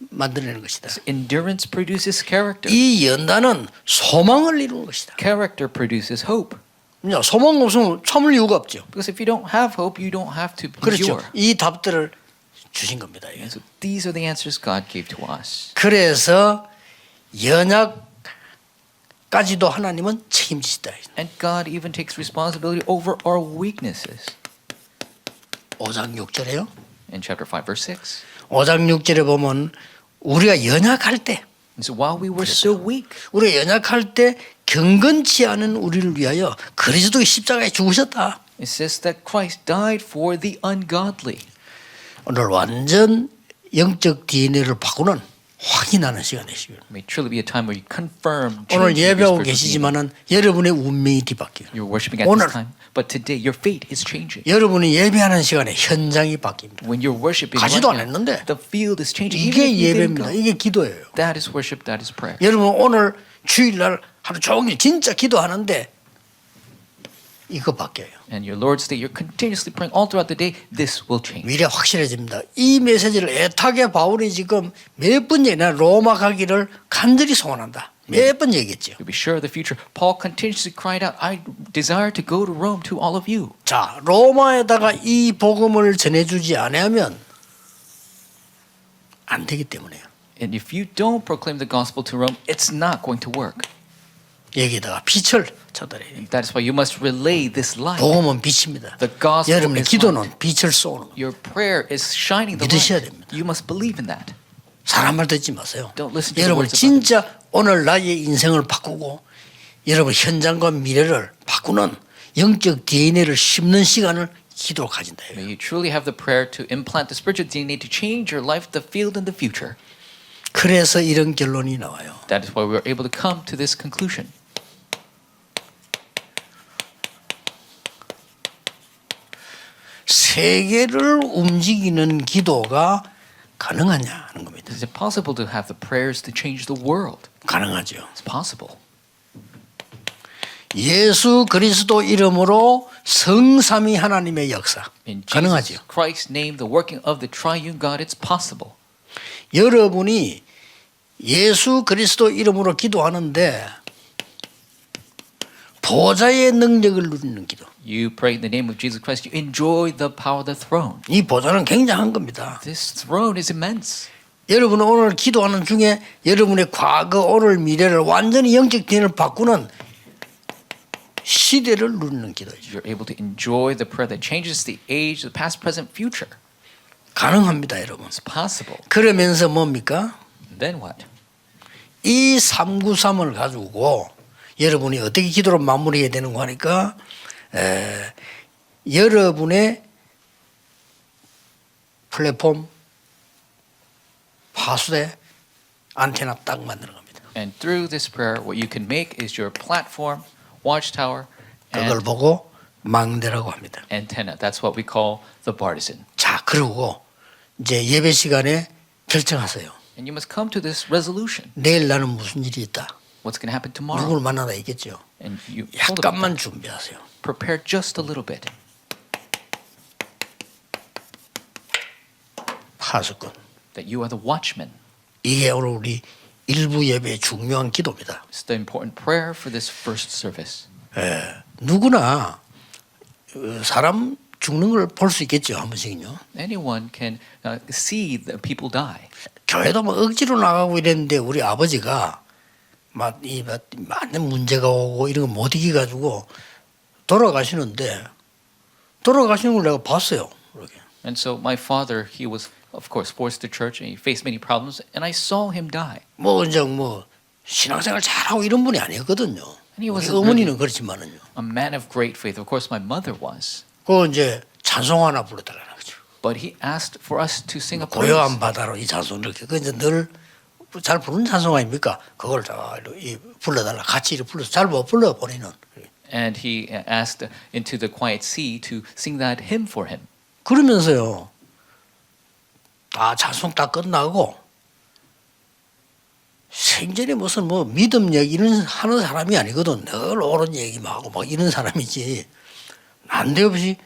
만들어내는 것이다. Endurance produces character. 이 연단은 소망을 이루는 것이다. Character produces hope. 소망 없으면 참을 이유가 없죠. Because if you don't have hope, you don't have to 그렇죠. endure. 이 답들을 주신 겁니다. And so these are the answers God gave to us. 그래서 연약까지도 하나님은 책임지시다. And God even takes responsibility over our weaknesses. 5장 6절에요. In chapter 5, verse 6. 5장 6절에 보면 우리가 연약할 때, And so while we were still weak, 우리가 연약할 때 경건치 않은 우리를 위하여 그리스도의 십자가에 죽으셨다. it says that Christ died for the ungodly. 오늘 완전 영적 DNA를 바꾸는 확인하는 시간 되시길. It may truly be a time where you confirm. 오늘 changing your 예배하고 spiritual being. 계시지만은 여러분의 운명이 뒤바뀌어요. You're worshiping at 오늘 this time, but today your fate is changing. 여러분이 예배하는 시간에 현장이 바뀝니다. When you're worshiping, 가지도 right now, 않았는데 the field is changing. 이게 Even if you didn't 예배입니다. go. 이게 기도예요. That is worship. That is prayer. 여러분 오늘 주일날 하루 종일 진짜 기도하는데 이거 바뀌어요. And your Lord's Day, you're continuously praying all throughout the day. This will change. 미래 확실해집니다. 이 메시지를 애타게 바울이 지금 몇 번 얘기나 로마 가기를 간절히 소원한다. 몇 번 얘기했죠. To be sure of the future, Paul continuously cried out, I desire to go to Rome to all of you. 자, 로마에다가 이 복음을 전해주지 않으면 안 되기 때문에요. And if you don't proclaim the gospel to Rome, it's not going to work. 여기다가 빛을 전달해요. That is why you must relay this light. 복음은 빛입니다. The gospel 여러분의 is 기도는 light. 빛을 쏘는 거예요. Your prayer is shining the 믿으셔야 light. 됩니다. You must believe in that. 사람 말 듣지 마세요. Don't listen to the 여러분 words of 진짜 오늘 나의 인생을 바꾸고 여러분 현장과 미래를 바꾸는 영적 DNA를 심는 시간을 기도로 가진다. May you truly have the prayer to implant the spiritual DNA to change your life, the field, and the future. 그래서 이런 결론이 나와요. That is why we are able to come to this conclusion. 세계를 움직이는 기도가 가능하냐 하는 겁니다. Is it possible to have the prayers to change the world? 가능하죠. It's possible. 예수 그리스도 이름으로 성삼위 하나님의 역사 In 가능하죠. Jesus Christ's name, the working of the triune God, it's possible. 여러분이 예수 그리스도 이름으로 기도하는데 보좌의 능력을 누리는 기도. You pray in the name of Jesus Christ, you enjoy the power of the throne. 이 보좌는 굉장한 겁니다. This throne is immense. 여러분은 오늘 기도하는 중에 여러분의 과거, 오늘, 미래를 완전히 영적 DNA를 바꾸는 시대를 누리는 기도죠. You're able to enjoy the prayer that changes the age, the past, present, future. 가능합니다, 여러분. It's possible. 그러면서 뭡니까? Then what? 이 393을 가지고 여러분이 어떻게 기도를 마무리해야 되는 거 하니까 여러분의 플랫폼 파수대 안테나 딱 만드는 겁니다. And through this prayer, what you can make is your platform, watchtower, 그걸 and 보고 망대라고 합니다. antenna. That's what we call the partisan. 자, 그리고 이제 예배 시간에 결정하세요. And you must come to this resolution. 내일 나는 무슨 일이 있다. What's going to happen tomorrow? 누구를 만나다 있겠죠. And you hold about 약간만 that. 준비하세요. Prepare just a little bit. 파수꾼. That you are the watchman. 이게 오늘 우리 일부 예배의 중요한 기도입니다. It's the important prayer for this first service. 누구나 사람 죽는 걸 볼 수 있겠죠, 한 번씩은요. Anyone can see the people die. 교회도 뭐 억지로 나가고 이랬는데 우리 아버지가 많은 문제가 오고 이런 거 못 이겨가지고 돌아가시는 걸 내가 봤어요. 그렇게. And so my father, he was, of course, forced to church and he faced many problems, and I saw him die. 이제 신앙생활 잘하고 이런 분이 아니었거든요. And he was 우리 어머니는 그렇지만은요. a man of great faith. Of course, my mother was. 그 이제 찬송 하나 불러달라는 거죠. But he asked for us to sing a praise. 고요한 바다로 이 찬송 이렇게 그 이제 늘 잘 부르는 찬송 아닙니까? 그걸 다 불러달라. 같이 이렇게 불러서 잘 못 불러 본인은. And he asked into the quiet sea to sing that hymn for him. 그러면서요. 다 찬송 다 끝나고 생전에 무슨 믿음 얘기는 하는 사람이 아니거든. 늘 옳은 얘기만 하고 막 이런 사람이지. 난데없이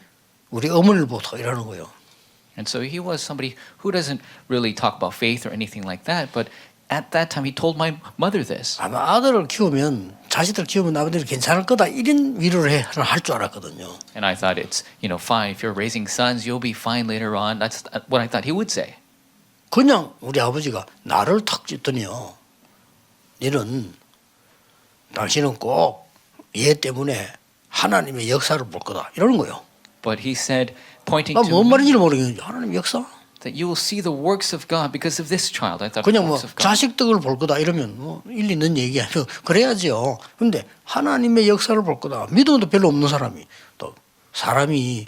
우리 어머니를 보고 이러는 거예요. And so he was somebody who doesn't really talk about faith or anything like that, but at that time he told my mother this. 아마 아들을 키우면 자식들 키우면 아버지는 괜찮을 거다 이런 위로를 할 줄 알았거든요. And I thought it's, fine. If you're raising sons, you'll be fine later on. That's what I thought he would say. 그냥 우리 아버지가 나를 탁 찢더니요. 당신은 꼭 얘 때문에 하나님의 역사를 볼 거다 이러는 거예요. But he said, pointing 나 to 뭔 me, 말인지 모르겠는데 하나님 역사? that you will see the works of God because of this child. I thought 그냥 works of God. 자식 덕을 볼 거다 이러면 일리 있는 얘기 아니에요. 그래야지요. 근데 하나님의 역사를 볼 거다. 믿음도 별로 없는 사람이 또 사람이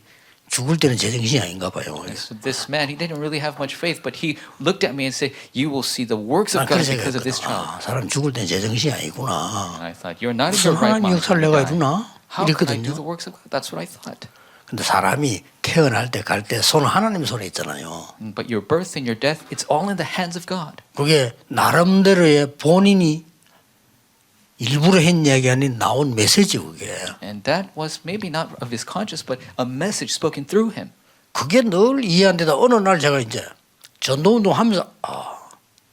죽을 때는 제정신이 아닌가 봐요. So this man, he didn't really have much faith, but he looked at me and said, "You will see the works of God because of this child." 사람 죽을 때는 제정신이 아니구나. And I thought, "You're not in 무슨 your right 하나님 mind." 역사를 when you 내가 die. 해주나? How can I do 이랬거든요. the works of God? That's what I thought. 근데 사람이 태어날 때 갈 때 손은 하나님 손에 있잖아요. But your birth and your death, it's all in the hands of God. 그게 나름대로의 본인이 일부러 했 이야기 아닌 나온 메시지 그게. And that was maybe not of his conscience, but a message spoken through him. 그게 늘 이해 안 되다 어느 날 제가 이제 전도운동 하면서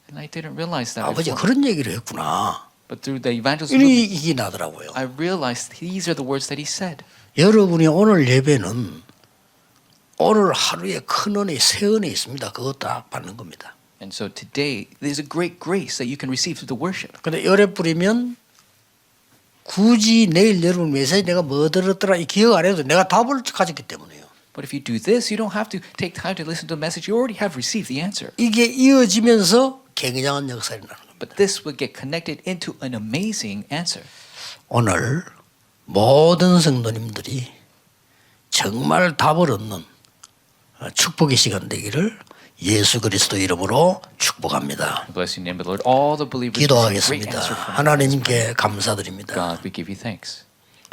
And I didn't realize that 아버지 before. 그런 얘기를 했구나. But through the evangelism, 이게 나더라고요. I realized these are the words that he said. 여러분이 오늘 예배는 오늘 하루에 큰 은혜, 새 은혜 있습니다. 그거 딱 받는 겁니다. And so today, there's a great grace that you can receive through the worship. 근데 열에 뿌리면 굳이 내일 여러분 메시지 내가 뭐 들었더라 이 기억 안 해도 내가 답을 가졌기 때문에요. But if you do this, you don't have to take time to listen to the message. You already have received the answer. 이게 이어지면서 굉장한 역사가 일어나는 겁니다. But this will get connected into an amazing answer. 오늘 모든 성도님들이 정말 답을 얻는 축복의 시간 되기를 예수 그리스도 이름으로 축복합니다. Bless you in the name of the Lord. All the believers receive a great 기도하겠습니다. answer from 하나님께 감사드립니다. God. We give you thanks.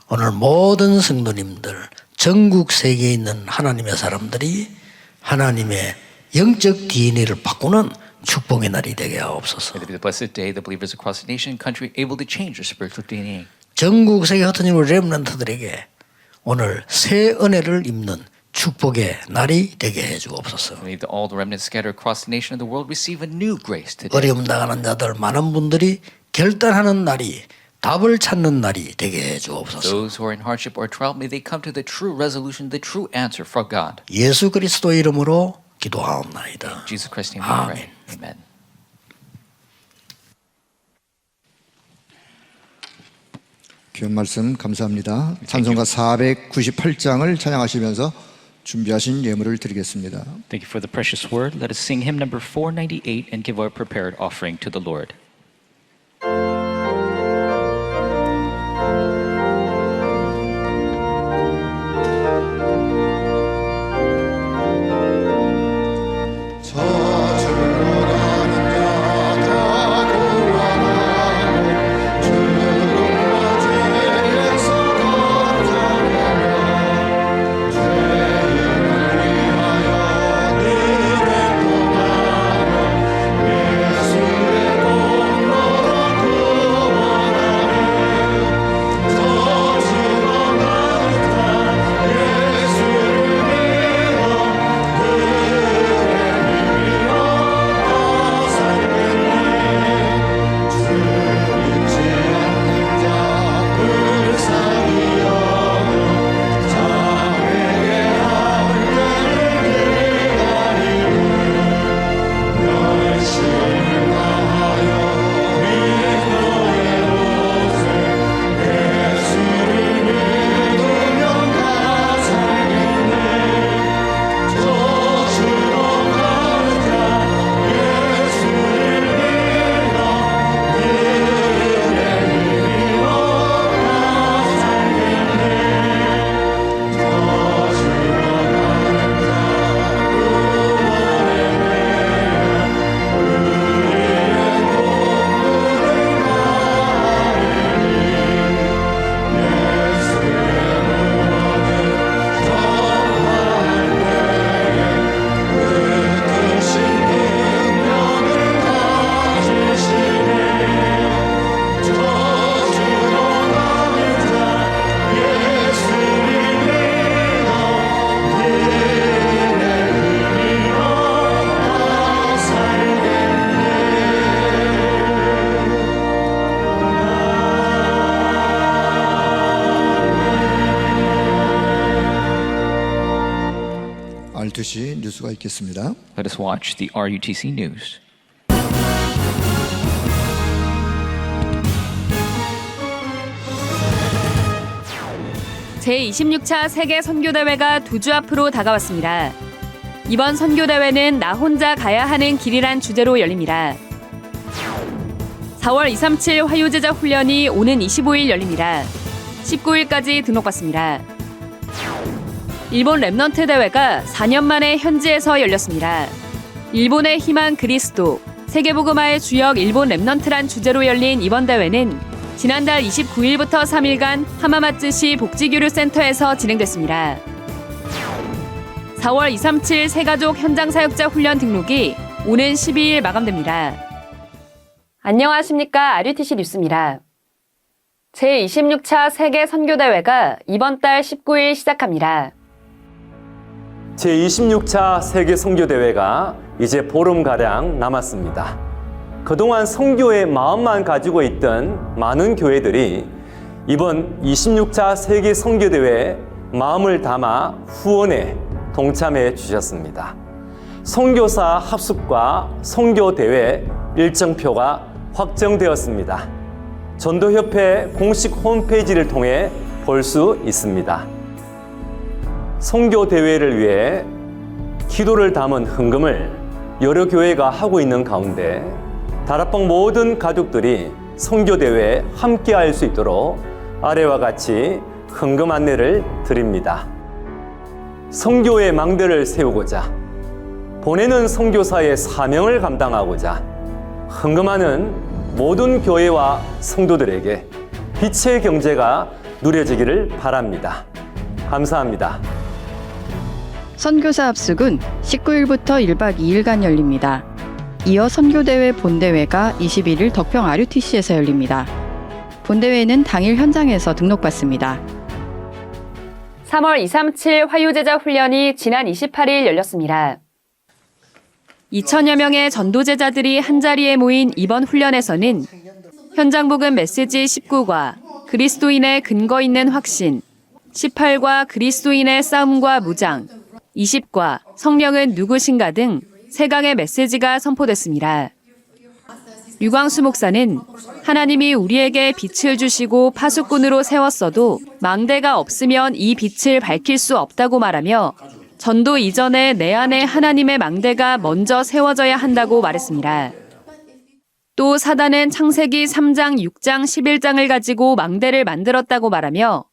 오늘 모든 성도님들 전국 세계에 있는 하나님의 사람들이 하나님의 영적 DNA를 바꾸는 축복의 날이 되게 하옵소서. May it be the blessed day the believers across the nation and country able to change their spiritual DNA. 전국 세계 흩어진 우리 렘넌트들에게 오늘 새 은혜를 입는 축복의 날이 되게 해 주옵소서. May all the remnants scattered across the nation and the world receive a new grace today. 어려움 당하는 자들 많은 분들이 결단하는 날이 답을 찾는 날이 되게 해 주옵소서. Those who are in hardship or trial, may they come to the true resolution, the true answer for God. 예수 그리스도 이름으로 기도하옵나이다. In Jesus Christ's name we pray. Amen. 귀한 말씀 감사합니다. 찬송가 498장을 찬양하시면서 준비하신 예물을 드리겠습니다. Thank you for the precious word. Let us sing hymn number 498 and give our prepared offering to the Lord. 예수의 뉴스가 있겠습니다. Let us watch the RUTC News. 제26차 세계 선교대회가 두 주 앞으로 다가왔습니다. 이번 선교대회는 나 혼자 가야 하는 길이란 주제로 열립니다. 4월 237 화요제자 훈련이 오는 25일 열립니다. 19일까지 등록받습니다. 일본 랩넌트 대회가 4년 만에 현지에서 열렸습니다. 일본의 희망 그리스도, 세계복음화의 주역 일본 랩넌트란 주제로 열린 이번 대회는 지난달 29일부터 3일간 하마마츠시 복지교류센터에서 진행됐습니다. 4월 237 새가족 현장사역자 훈련 등록이 오는 12일 마감됩니다. 안녕하십니까. RUTC 뉴스입니다. 제26차 세계 선교대회가 이번 달 19일 시작합니다. 제26차 세계 선교대회가 이제 보름가량 남았습니다. 그동안 선교의 마음만 가지고 있던 많은 교회들이 이번 26차 세계 선교대회에 마음을 담아 후원에 동참해 주셨습니다. 선교사 합숙과 선교대회 일정표가 확정되었습니다. 전도협회 공식 홈페이지를 통해 볼 수 있습니다. 선교대회를 위해 기도를 담은 헌금을 여러 교회가 하고 있는 가운데 다락방 모든 가족들이 선교대회에 함께할 수 있도록 아래와 같이 헌금 안내를 드립니다. 선교의 망대를 세우고자 보내는 선교사의 사명을 감당하고자 헌금하는 모든 교회와 성도들에게 빛의 경제가 누려지기를 바랍니다. 감사합니다. 선교사 합숙은 19일부터 1박 2일간 열립니다. 이어 선교대회 본대회가 21일 덕평 RUTC에서 열립니다. 본대회는 당일 현장에서 등록받습니다. 3월 237 화요제자 훈련이 지난 28일 열렸습니다. 2천여 명의 전도제자들이 한자리에 모인 이번 훈련에서는 현장복음 메시지 19과 그리스도인의 근거 있는 확신, 18과 그리스도인의 싸움과 무장, 20과 성령은 누구신가 등 3강의 메시지가 선포됐습니다. 류광수 목사는 하나님이 우리에게 빛을 주시고 파수꾼으로 세웠어도 망대가 없으면 이 빛을 밝힐 수 없다고 말하며 전도 이전에 내 안에 하나님의 망대가 먼저 세워져야 한다고 말했습니다. 또 사단은 창세기 3장, 6장, 11장을 가지고 망대를 만들었다고 말하며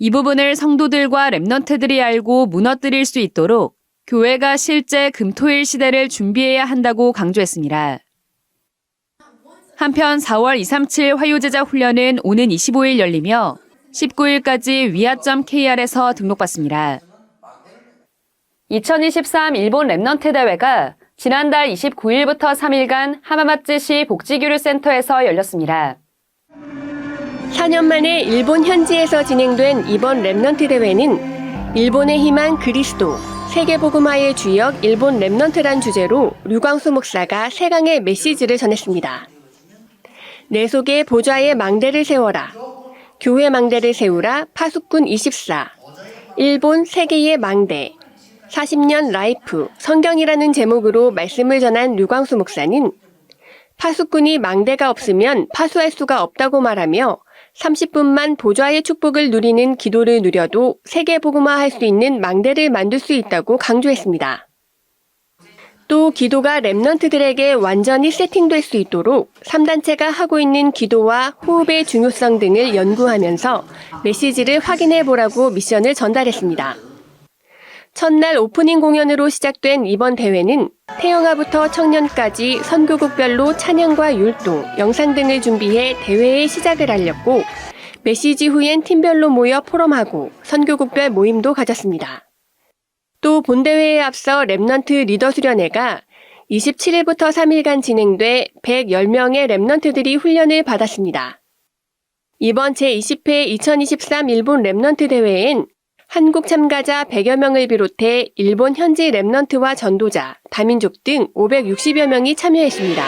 이 부분을 성도들과 랩넌트들이 알고 무너뜨릴 수 있도록 교회가 실제 금토일 시대를 준비해야 한다고 강조했습니다. 한편 4월 237 화요제자 훈련은 오는 25일 열리며 19일까지 위아.kr에서 등록받습니다. 2023 일본 랩넌트 대회가 지난달 29일부터 3일간 하마마츠시 복지교류센터에서 열렸습니다. 4년 만에 일본 현지에서 진행된 이번 랩넌트 대회는 일본의 희망 그리스도, 세계복음화의 주역 일본 랩넌트란 주제로 류광수 목사가 3강의 메시지를 전했습니다. 내 속에 보좌의 망대를 세워라, 교회 망대를 세우라 파수꾼 24, 일본 세계의 망대, 40년 라이프, 성경이라는 제목으로 말씀을 전한 류광수 목사는 파수꾼이 망대가 없으면 파수할 수가 없다고 말하며 30분만 보좌의 축복을 누리는 기도를 누려도 세계 복음화할 수 있는 망대를 만들 수 있다고 강조했습니다. 또 기도가 랩넌트들에게 완전히 세팅될 수 있도록 3단체가 하고 있는 기도와 호흡의 중요성 등을 연구하면서 메시지를 확인해 보라고 미션을 전달했습니다. 첫날 오프닝 공연으로 시작된 이번 대회는 태영아부터 청년까지 선교국별로 찬양과 율동, 영상 등을 준비해 대회의 시작을 알렸고 메시지 후엔 팀별로 모여 포럼하고 선교국별 모임도 가졌습니다. 또 본대회에 앞서 랩넌트 리더 수련회가 27일부터 3일간 진행돼 110명의 랩넌트들이 훈련을 받았습니다. 이번 제20회 2023 일본 랩넌트 대회엔 한국 참가자 100여 명을 비롯해 일본 현지 랩넌트와 전도자, 다민족 등 560여 명이 참여했습니다.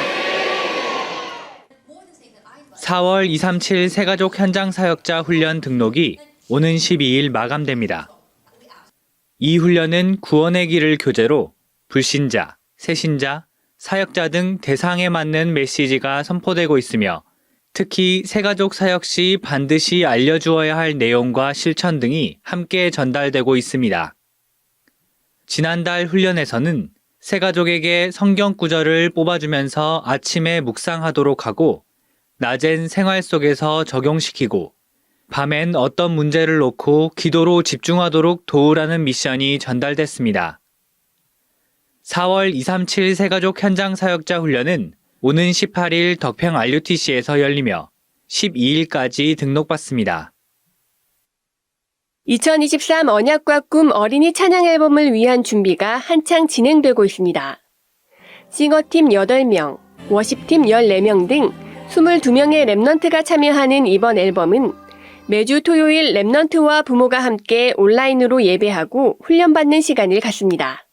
4월 237 새가족 현장 사역자 훈련 등록이 오는 12일 마감됩니다. 이 훈련은 구원의 길을 교재로 불신자, 새신자, 사역자 등 대상에 맞는 메시지가 선포되고 있으며 특히 새가족 사역 시 반드시 알려주어야 할 내용과 실천 등이 함께 전달되고 있습니다. 지난달 훈련에서는 새가족에게 성경 구절을 뽑아주면서 아침에 묵상하도록 하고 낮엔 생활 속에서 적용시키고 밤엔 어떤 문제를 놓고 기도로 집중하도록 도우라는 미션이 전달됐습니다. 4월 237 새가족 현장 사역자 훈련은 오는 18일 덕평 RUTC에서 열리며 12일까지 등록받습니다. 2023 언약과 꿈 어린이 찬양 앨범을 위한 준비가 한창 진행되고 있습니다. 싱어팀 8명, 워십팀 14명 등 22명의 랩넌트가 참여하는 이번 앨범은 매주 토요일 랩넌트와 부모가 함께 온라인으로 예배하고 훈련받는 시간을 갖습니다.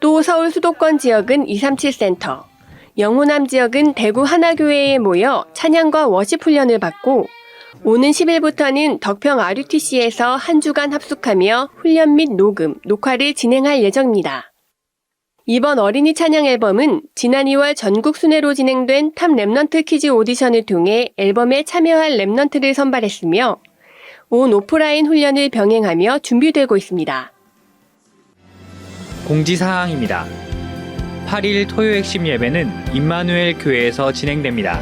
또 서울 수도권 지역은 237 센터, 영호남 지역은 대구 하나교회에 모여 찬양과 워십 훈련을 받고 오는 10일부터는 덕평 RUTC에서 한 주간 합숙하며 훈련 및 녹음, 녹화를 진행할 예정입니다. 이번 어린이 찬양 앨범은 지난 2월 전국 순회로 진행된 탑 랩넌트 퀴즈 오디션을 통해 앨범에 참여할 랩넌트를 선발했으며 온 오프라인 훈련을 병행하며 준비되고 있습니다. 공지사항입니다. 8일 토요 핵심 예배는 임마누엘 교회에서 진행됩니다.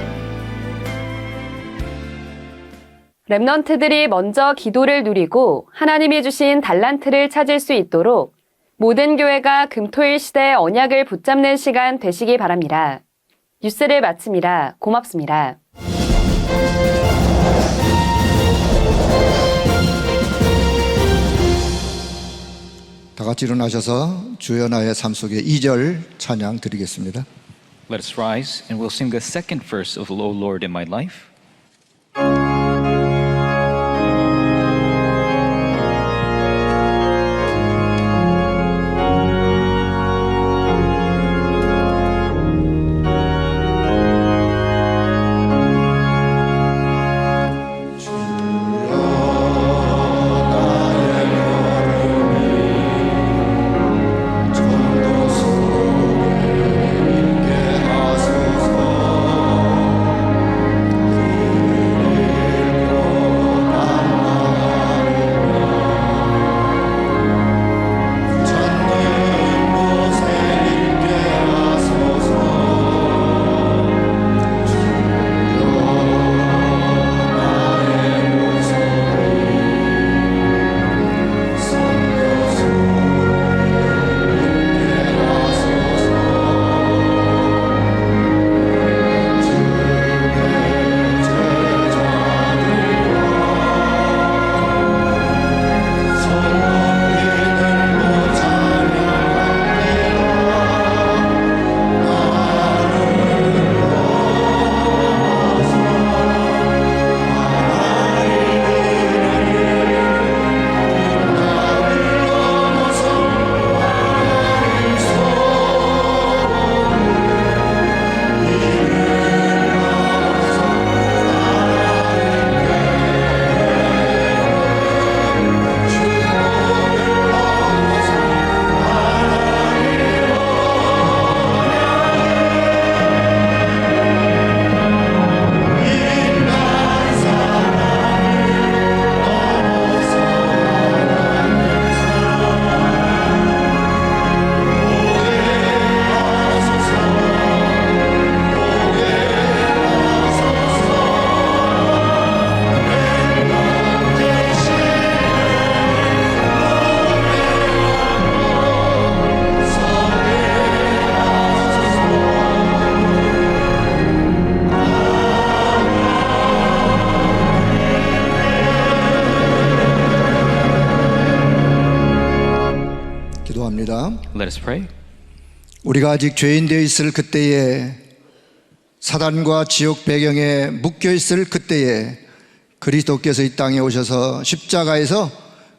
랩넌트들이 먼저 기도를 누리고 하나님이 주신 달란트를 찾을 수 있도록 모든 교회가 금토일 시대의 언약을 붙잡는 시간 되시기 바랍니다. 뉴스를 마칩니다. 고맙습니다. 다 같이 일어나셔서 주여 나의 삶 속에 2절 찬양 드리겠습니다. Let us rise and we'll sing the second verse of O Lord in my life. Let us pray. 우리가 아직 죄인 되어 있을 그때에 사단과 지옥 배경에 묶여 있을 그때에 그리스도께서 이 땅에 오셔서 십자가에서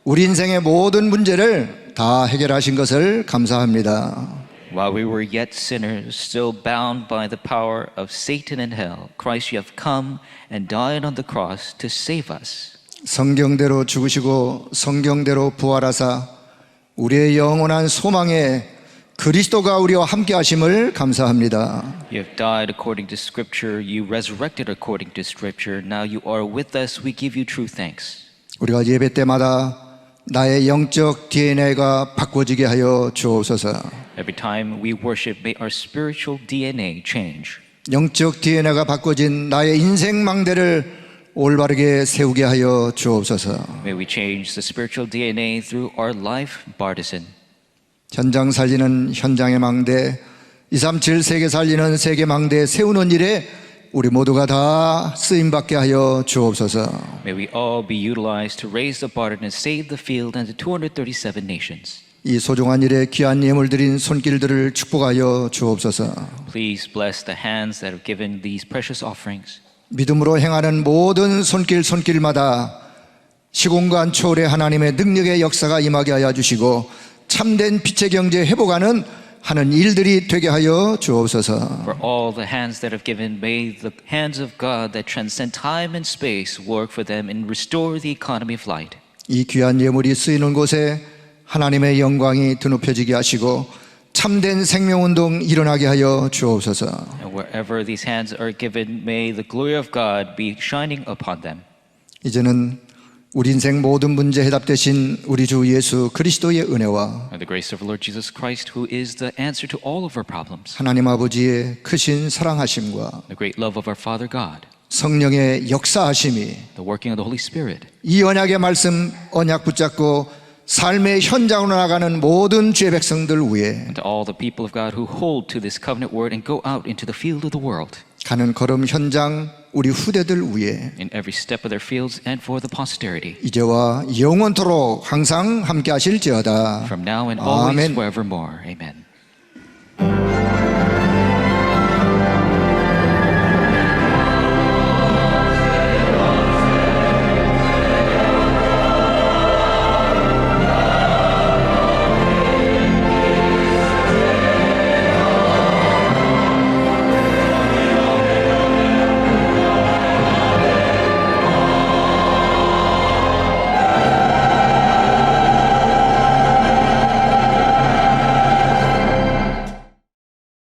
우리 인생의 모든 문제를 다 해결하신 것을 감사합니다. While we were yet sinners, still bound by the power of Satan and hell, Christ, you have come and died on the cross to save us. 성경대로 죽으시고 성경대로 부활하사 우리의 영원한 소망에 그리스도가 우리와 함께 하심을 감사합니다. You have died according to Scripture. You resurrected according to Scripture. Now you are with us. We give you true thanks. 우리가 예배 때마다 나의 영적 DNA가 바꿔지게 하여 주옵소서. Every time we worship, may our spiritual DNA change. 영적 DNA가 바꿔진 나의 인생 망대를 올바르게 세우게 하여 주옵소서. May we change the spiritual DNA through our life partisan. 현장 살리는 현장의 망대, 237 세계 살리는 세계 망대 세우는 일에 우리 모두가 다 쓰임받게 하여 주옵소서. May we all be utilized to raise the barren and save the field and the 237 nations. 이 소중한 일에 귀한 예물 드린 손길들을 축복하여 주옵소서. Please bless the hands that have given these precious offerings. 믿음으로 행하는 모든 손길마다 시공간 초월의 하나님의 능력의 역사가 임하게 하여 주시고 참된 빛의 경제 회복하는 하는 일들이 되게 하여 주옵소서. For all the hands that have given, may the hands of God that transcend time and space work for them and restore the economy of light. 이 귀한 예물이 쓰이는 곳에 하나님의 영광이 드높여지게 하시고 참된 생명운동 일어나게 하여 주옵소서. And wherever these hands are given, may the glory of God be shining upon them. 이제는 우리 인생 모든 문제 해답되신 우리 주 예수 그리스도의 은혜와 And the grace of our Lord Jesus Christ, who is the answer to all of our problems, 하나님 아버지의 크신 사랑하심과 the great love of our Father God, 성령의 역사하심이 the working of the Holy Spirit, 이 언약의 말씀 언약 붙잡고 삶의 현장으로 나가는 모든 주의 백성들 위에 and to all the people of God who hold to this covenant word and go out into the field of the world, 가는 걸음 현장 우리 후대들 위에 in every step of their fields and for the posterity, 이제와 영원토록 항상 함께 하실지어다. from now and always 아멘. forevermore. Amen.